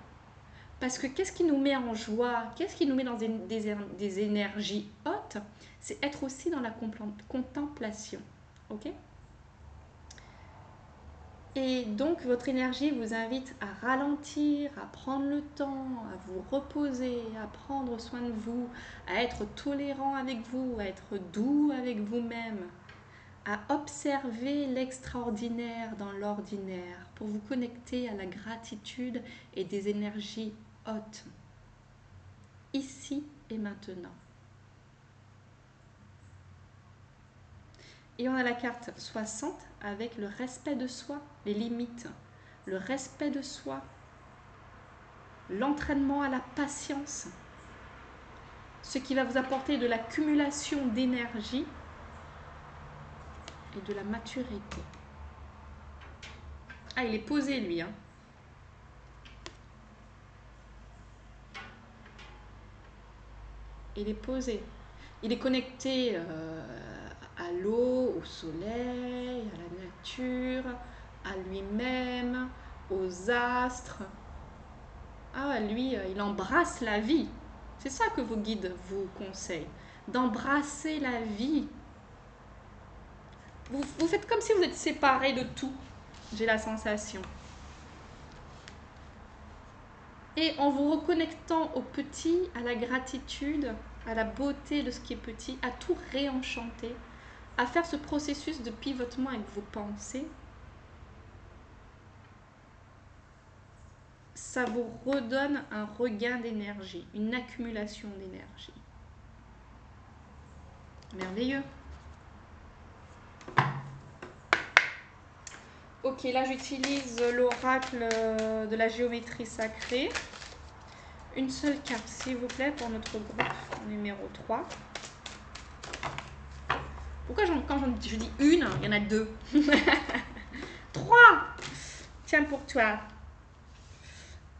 Parce que qu'est-ce qui nous met en joie? Qu'est-ce qui nous met dans des énergies hautes? C'est être aussi dans la contemplation. Ok? Et donc, votre énergie vous invite à ralentir, à prendre le temps, à vous reposer, à prendre soin de vous, à être tolérant avec vous, à être doux avec vous-même, à observer l'extraordinaire dans l'ordinaire pour vous connecter à la gratitude et des énergies hautes, ici et maintenant. Et on a la carte 60 avec le respect de soi, les limites, le respect de soi, l'entraînement à la patience, ce qui va vous apporter de l'accumulation d'énergie et de la maturité. Ah, il est posé lui, hein. Il est posé. Il est connecté à l'eau, au soleil, à la nature, à lui-même, aux astres. Ah, lui, il embrasse la vie. C'est ça que vos guides vous conseillent, d'embrasser la vie. Vous faites comme si vous êtes séparés de tout, j'ai la sensation. Et en vous reconnectant au petit, à la gratitude, à la beauté de ce qui est petit, à tout réenchanter, à faire ce processus de pivotement avec vos pensées, ça vous redonne un regain d'énergie, une accumulation d'énergie. Merveilleux. Ok, là j'utilise l'oracle de la géométrie sacrée. Une seule carte, s'il vous plaît, pour notre groupe numéro 3. Pourquoi quand je dis une, il y en a deux? 3. Tiens pour toi.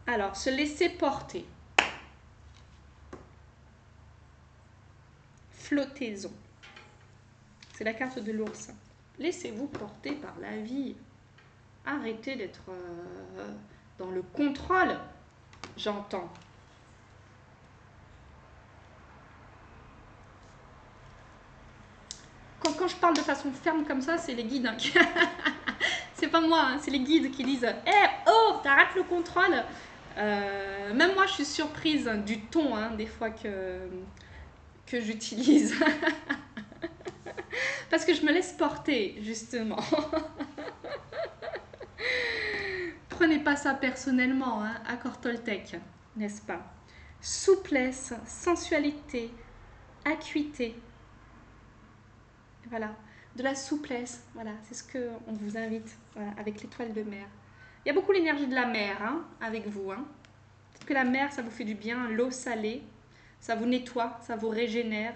Alors, se laisser porter. Flottaison. C'est la carte de l'ours. Laissez-vous porter par la vie. Arrêtez d'être dans le contrôle, j'entends. Quand je parle de façon ferme comme ça, c'est les guides. C'est pas moi, hein, c'est les guides qui disent oh, t'arrêtes le contrôle. Même moi, je suis surprise du ton, hein, des fois que j'utilise. Parce que je me laisse porter, justement. Prenez pas ça personnellement, hein, accord Toltec, n'est-ce pas? Souplesse, sensualité, acuité. Voilà, de la souplesse, voilà, c'est ce qu'on vous invite, voilà, avec l'étoile de mer. Il y a beaucoup l'énergie de la mer, hein, avec vous, hein. Peut-être que la mer, ça vous fait du bien, l'eau salée, ça vous nettoie, ça vous régénère,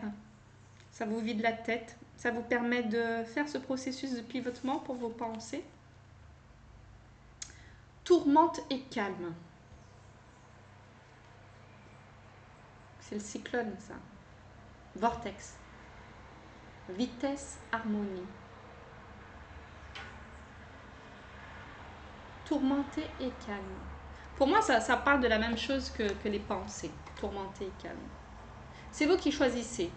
ça vous vide la tête, ça vous permet de faire ce processus de pivotement pour vos pensées. Tourmente et calme. C'est le cyclone, ça. Vortex. Vitesse, harmonie. Tourmenté et calme. Pour moi, ça parle de la même chose que les pensées. Tourmenté et calme. C'est vous qui choisissez.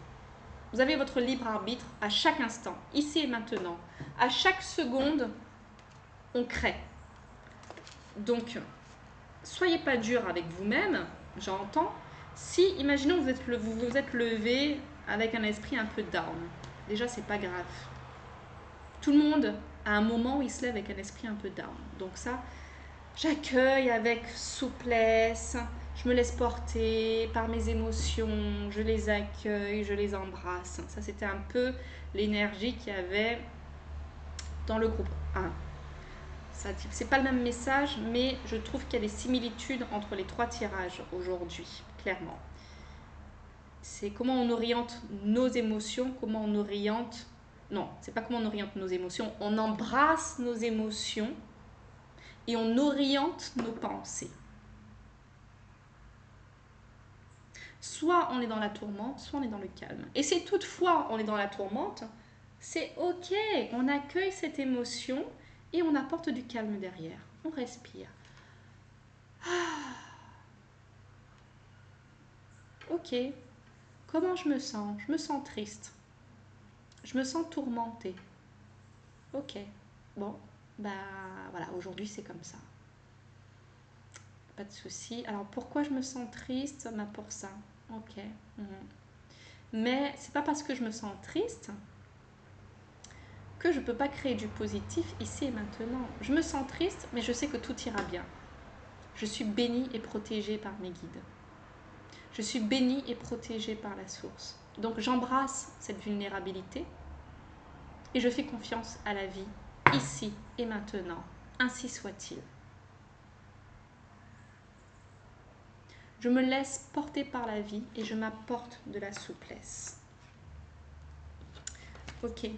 Vous avez votre libre arbitre à chaque instant, ici et maintenant. À chaque seconde, on crée. Donc, soyez pas dur avec vous-même, j'entends. Si, imaginons, vous vous êtes levé avec un esprit un peu down. Déjà, c'est pas grave. Tout le monde, à un moment, il se lève avec un esprit un peu down. Donc ça, j'accueille avec souplesse, je me laisse porter par mes émotions, je les accueille, je les embrasse. Ça, c'était un peu l'énergie qu'il y avait dans le groupe 1. C'est pas le même message, mais je trouve qu'il y a des similitudes entre les 3 tirages aujourd'hui, clairement. C'est comment on oriente nos émotions, comment on oriente... Non, c'est pas comment on oriente nos émotions, on embrasse nos émotions et on oriente nos pensées. Soit on est dans la tourmente, soit on est dans le calme. Et si toutefois on est dans la tourmente, c'est ok, on accueille cette émotion et on apporte du calme derrière. On respire. Ok, comment je me sens? Je me sens triste. Je me sens tourmentée. Ok, bon, bah voilà, aujourd'hui c'est comme ça. Pas de souci. Alors pourquoi je me sens triste? Bah pour ça. Ok. Mais c'est pas parce que je me sens triste que je peux pas créer du positif ici et maintenant. Je me sens triste, mais je sais que tout ira bien. Je suis bénie et protégée par mes guides. Je suis bénie et protégée par la source. Donc j'embrasse cette vulnérabilité et je fais confiance à la vie, ici et maintenant. Ainsi soit-il. Je me laisse porter par la vie et je m'apporte de la souplesse. Ok.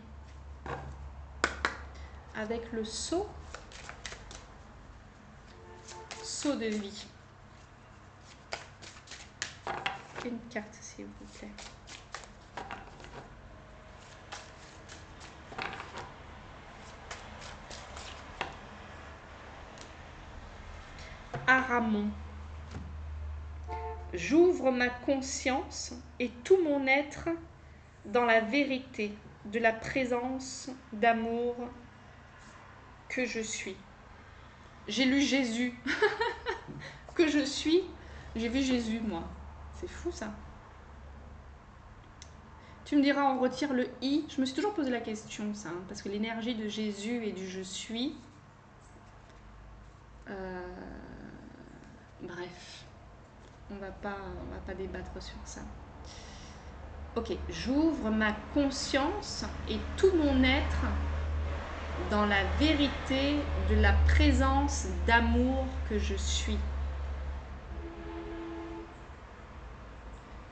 Avec le seau de vie. Une carte, s'il vous plaît. Aramon. J'ouvre ma conscience et tout mon être dans la vérité de la présence d'amour que je suis. J'ai lu Jésus. Que je suis, j'ai vu Jésus, moi. C'est fou, ça. Tu me diras, on retire le « i ». Je me suis toujours posé la question, ça, hein, parce que l'énergie de Jésus et du « je suis », bref, on va pas débattre sur ça. Ok, j'ouvre ma conscience et tout mon être dans la vérité de la présence d'amour que je suis.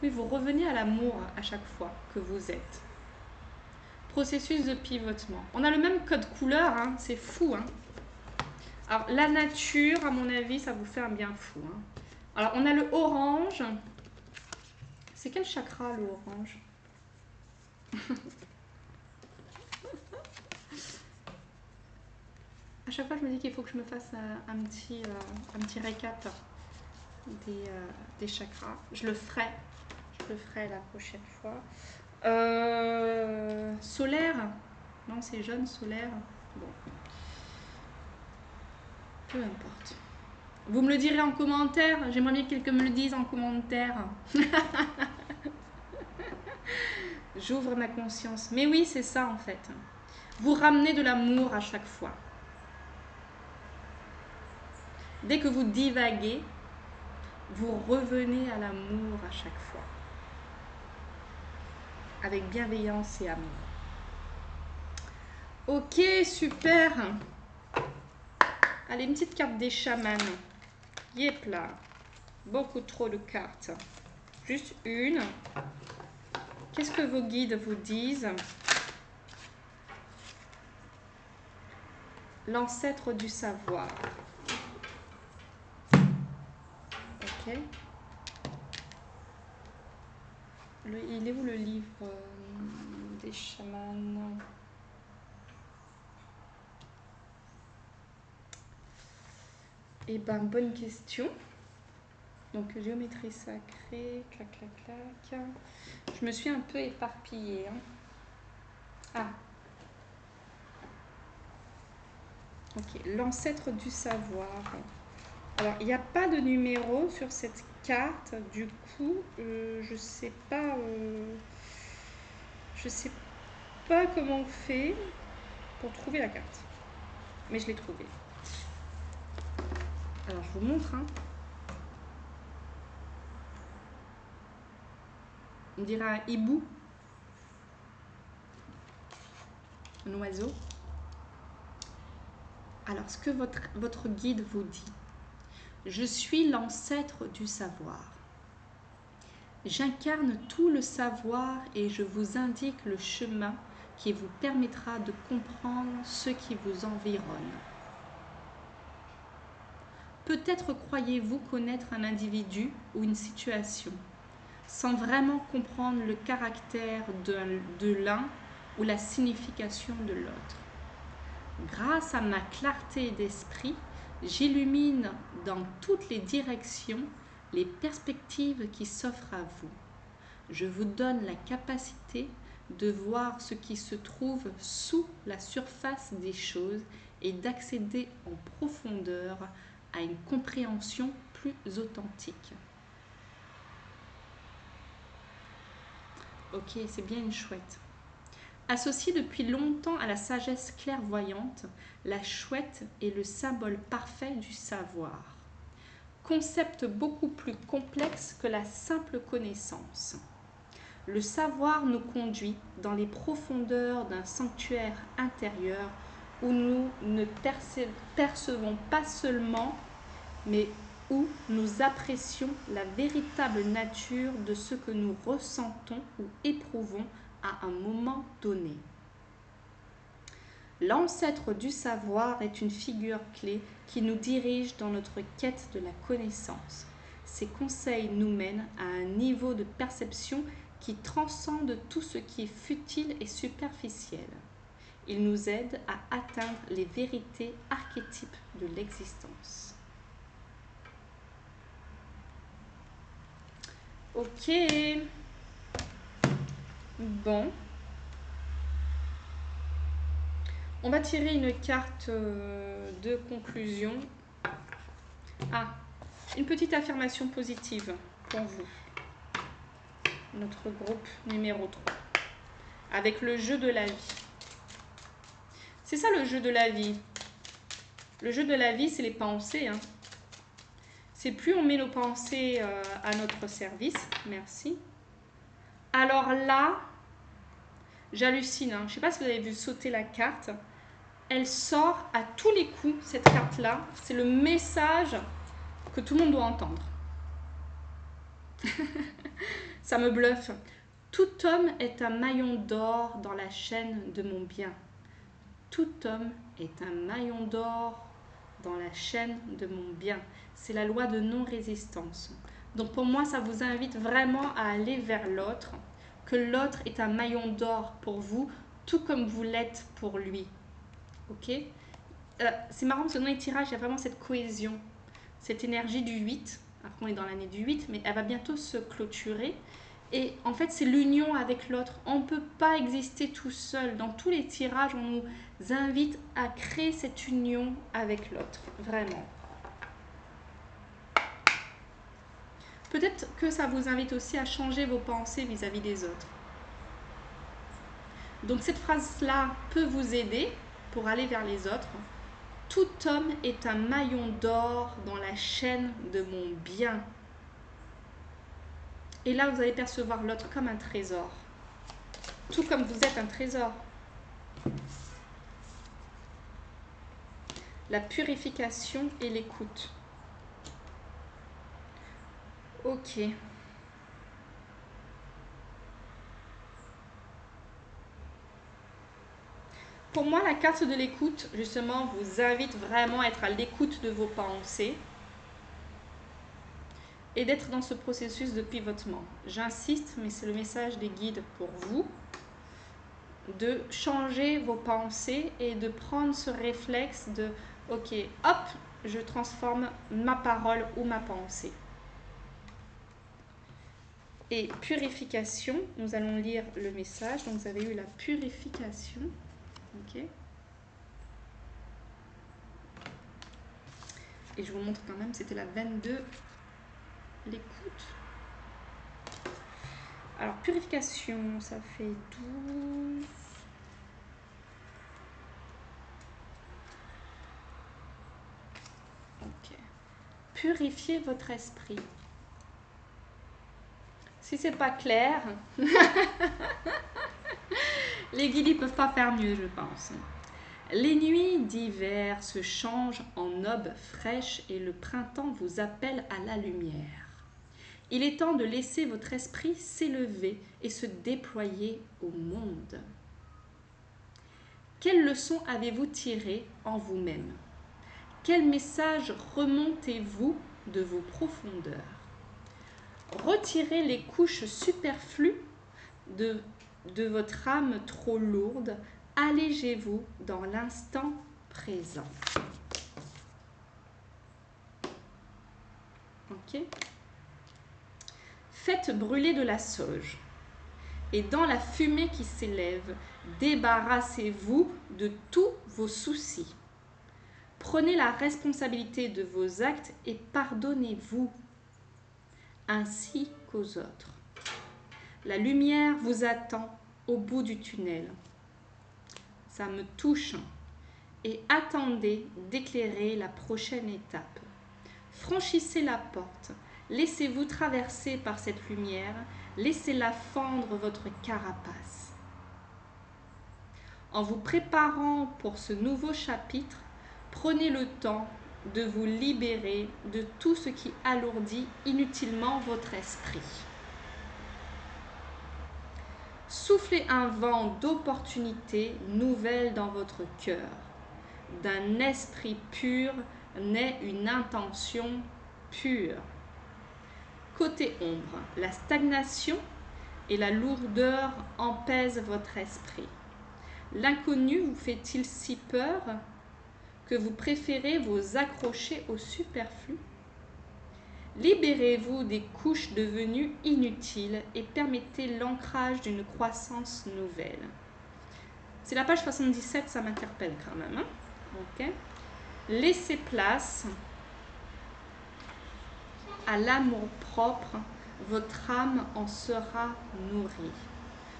Oui, vous revenez à l'amour à chaque fois que vous êtes. Processus de pivotement. On a le même code couleur, hein, c'est fou. Hein. Alors, la nature, à mon avis, ça vous fait un bien fou. Hein. Alors, on a le orange. C'est quel chakra, le orange? À chaque fois, je me dis qu'il faut que je me fasse un petit récap des chakras. Je le ferai la prochaine fois. Solaire? Non, c'est jaune, solaire. Bon. Peu importe. Vous me le direz en commentaire. J'aimerais bien que quelqu'un me le dise en commentaire. J'ouvre ma conscience. Mais oui, c'est ça en fait. Vous ramenez de l'amour à chaque fois. Dès que vous divaguez, vous revenez à l'amour à chaque fois. Avec bienveillance et amour. Ok, super. Allez, une petite carte des chamans. Yep là. Beaucoup trop de cartes. Juste une. Qu'est-ce que vos guides vous disent? L'ancêtre du savoir. Ok. Il est où le livre des chamans? Eh ben, bonne question. Donc, géométrie sacrée, clac, clac, clac. Je me suis un peu éparpillée. Hein. Ah. Ok, l'ancêtre du savoir. Alors, il n'y a pas de numéro sur cette carte. Du coup, je sais pas comment on fait pour trouver la carte. Mais je l'ai trouvée. Alors, je vous montre. Hein. On dirait un hibou. Un oiseau. Alors, ce que votre guide vous dit. Je suis l'ancêtre du savoir. J'incarne tout le savoir et je vous indique le chemin qui vous permettra de comprendre ce qui vous environne. Peut-être croyez-vous connaître un individu ou une situation, sans vraiment comprendre le caractère de l'un ou la signification de l'autre. Grâce à ma clarté d'esprit, j'illumine dans toutes les directions les perspectives qui s'offrent à vous. Je vous donne la capacité de voir ce qui se trouve sous la surface des choses et d'accéder en profondeur à une compréhension plus authentique. Ok, c'est bien une chouette. Associée depuis longtemps à la sagesse clairvoyante, la chouette est le symbole parfait du savoir. Concept beaucoup plus complexe que la simple connaissance. Le savoir nous conduit dans les profondeurs d'un sanctuaire intérieur où nous ne percevons pas seulement, mais où nous apprécions la véritable nature de ce que nous ressentons ou éprouvons à un moment donné. L'ancêtre du savoir est une figure clé qui nous dirige dans notre quête de la connaissance. Ses conseils nous mènent à un niveau de perception qui transcende tout ce qui est futile et superficiel. Il nous aide à atteindre les vérités archétypes de l'existence. Ok. Bon. On va tirer une carte de conclusion. Ah, une petite affirmation positive pour vous. Notre groupe numéro 3. Avec le jeu de la vie. C'est ça le jeu de la vie. Le jeu de la vie, c'est les pensées. Hein. C'est plus on met nos pensées à notre service. Merci. Alors là, j'hallucine. Hein. Je ne sais pas si vous avez vu sauter la carte. Elle sort à tous les coups, cette carte-là. C'est le message que tout le monde doit entendre. Ça me bluffe. Tout homme est un maillon d'or dans la chaîne de mon bien. Tout homme est un maillon d'or dans la chaîne de mon bien. C'est la loi de non-résistance. Donc pour moi, ça vous invite vraiment à aller vers l'autre, que l'autre est un maillon d'or pour vous, tout comme vous l'êtes pour lui. Ok ? C'est marrant parce que dans les tirages, il y a vraiment cette cohésion, cette énergie du 8. Après, on est dans l'année du 8, mais elle va bientôt se clôturer. Et en fait, c'est l'union avec l'autre. On ne peut pas exister tout seul. Dans tous les tirages, on nous invite à créer cette union avec l'autre. Vraiment. Peut-être que ça vous invite aussi à changer vos pensées vis-à-vis des autres. Donc cette phrase-là peut vous aider pour aller vers les autres. Tout homme est un maillon d'or dans la chaîne de mon bien. Et là, vous allez percevoir l'autre comme un trésor. Tout comme vous êtes un trésor. La purification et l'écoute. Ok. Pour moi, la carte de l'écoute, justement, vous invite vraiment à être à l'écoute de vos pensées et d'être dans ce processus depuis votre membre. J'insiste, mais c'est le message des guides pour vous, de changer vos pensées et de prendre ce réflexe de « Ok, hop, je transforme ma parole ou ma pensée ». Et purification, nous allons lire le message. Donc vous avez eu la purification. Ok. Et je vous montre quand même, c'était la 22, l'écoute. Alors, purification, ça fait 12. Ok. Purifiez votre esprit. Si c'est pas clair, les guides ne peuvent pas faire mieux, je pense. Les nuits d'hiver se changent en aubes fraîches et le printemps vous appelle à la lumière. Il est temps de laisser votre esprit s'élever et se déployer au monde. Quelles leçons avez-vous tirées en vous-même? Quel message remontez-vous de vos profondeurs? Retirez les couches superflues de votre âme trop lourde. Allégez-vous dans l'instant présent. Ok? Faites brûler de la sauge. Et dans la fumée qui s'élève, débarrassez-vous de tous vos soucis. Prenez la responsabilité de vos actes et pardonnez-vous, ainsi qu'aux autres. La lumière vous attend au bout du tunnel. Ça me touche. Et attendez d'éclairer la prochaine étape. Franchissez la porte. Laissez-vous traverser par cette lumière. Laissez-la fendre votre carapace. En vous préparant pour ce nouveau chapitre, prenez le temps de vous libérer de tout ce qui alourdit inutilement votre esprit. Soufflez un vent d'opportunités nouvelles dans votre cœur. D'un esprit pur naît une intention pure. Côté ombre, la stagnation et la lourdeur empèsent votre esprit. L'inconnu vous fait-il si peur que vous préférez vous accrocher au superflu? Libérez-vous des couches devenues inutiles et permettez l'ancrage d'une croissance nouvelle. C'est la page 77, ça m'interpelle quand même. Hein? Okay. Laissez place à l'amour propre, votre âme en sera nourrie.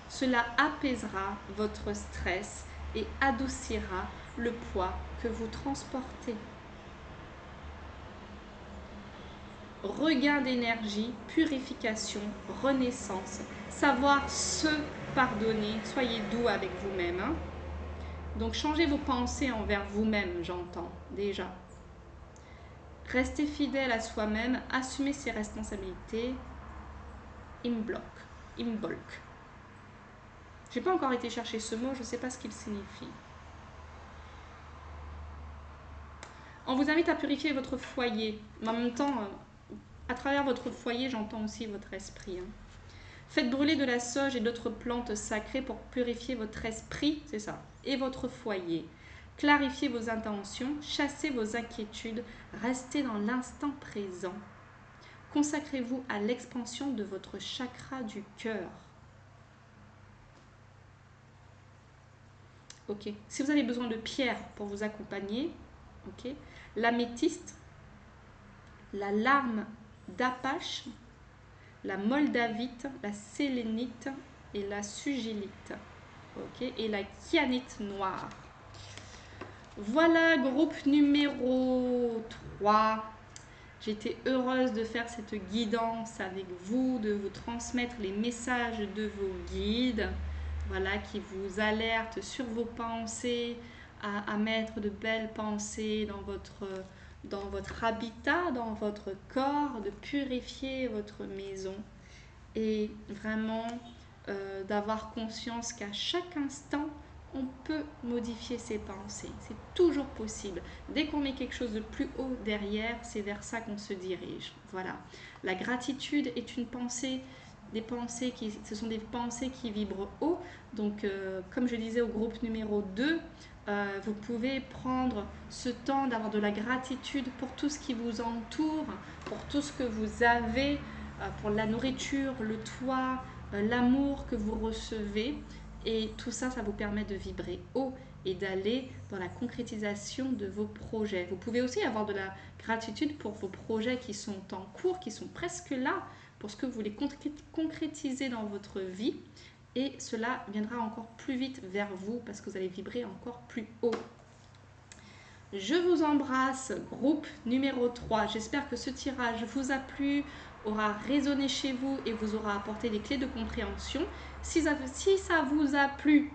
Cela apaisera votre stress et adoucira le poids que vous transportez. Regain d'énergie, purification, renaissance, savoir se pardonner, soyez doux avec vous-même. Hein? Donc changez vos pensées envers vous-même, j'entends déjà. Restez fidèle à soi-même, assumez ses responsabilités. Imbolc. J'ai pas encore été chercher ce mot, je ne sais pas ce qu'il signifie. On vous invite à purifier votre foyer, mais en même temps, à travers votre foyer, j'entends aussi votre esprit. Hein. Faites brûler de la sauge et d'autres plantes sacrées pour purifier votre esprit, c'est ça, et votre foyer. Clarifiez vos intentions, chassez vos inquiétudes, restez dans l'instant présent. Consacrez-vous à l'expansion de votre chakra du cœur. Ok. Si vous avez besoin de pierres pour vous accompagner, ok. L'améthyste, la larme d'Apache la moldavite, la sélénite et la sugilite. Ok, et la kyanite noire. Voilà, groupe numéro 3. J'étais heureuse de faire cette guidance avec vous, de vous transmettre les messages de vos guides, voilà, qui vous alertent sur vos pensées, à mettre de belles pensées dans votre habitat, dans votre corps, de purifier votre maison et vraiment d'avoir conscience qu'à chaque instant, on peut modifier ses pensées. C'est toujours possible. Dès qu'on met quelque chose de plus haut derrière, c'est vers ça qu'on se dirige. Voilà. La gratitude est une pensée, ce sont des pensées qui vibrent haut. Donc, comme je disais au groupe numéro 2, vous pouvez prendre ce temps d'avoir de la gratitude pour tout ce qui vous entoure, pour tout ce que vous avez, pour la nourriture, le toit, l'amour que vous recevez. Et tout ça, ça vous permet de vibrer haut et d'aller dans la concrétisation de vos projets. Vous pouvez aussi avoir de la gratitude pour vos projets qui sont en cours, qui sont presque là, pour ce que vous voulez concrétiser dans votre vie. Et cela viendra encore plus vite vers vous parce que vous allez vibrer encore plus haut. Je vous embrasse, groupe numéro 3. J'espère que ce tirage vous a plu, aura résonné chez vous et vous aura apporté des clés de compréhension. Si ça vous a plu,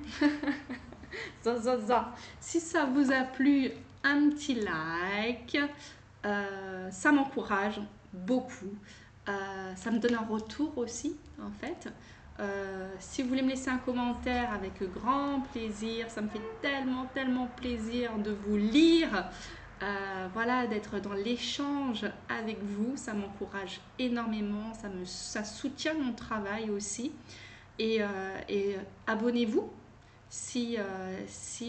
si ça vous a plu, un petit like, ça m'encourage beaucoup. Ça me donne un retour aussi, en fait. Si vous voulez me laisser un commentaire, avec grand plaisir. Ça me fait tellement plaisir de vous lire. Voilà, d'être dans l'échange avec vous. Ça m'encourage énormément. Ça soutient mon travail aussi. Et abonnez-vous si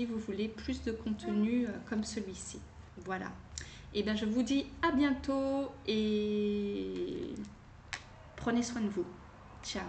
vous voulez plus de contenu comme celui-ci. Voilà. Et bien je vous dis à bientôt et prenez soin de vous. Ciao.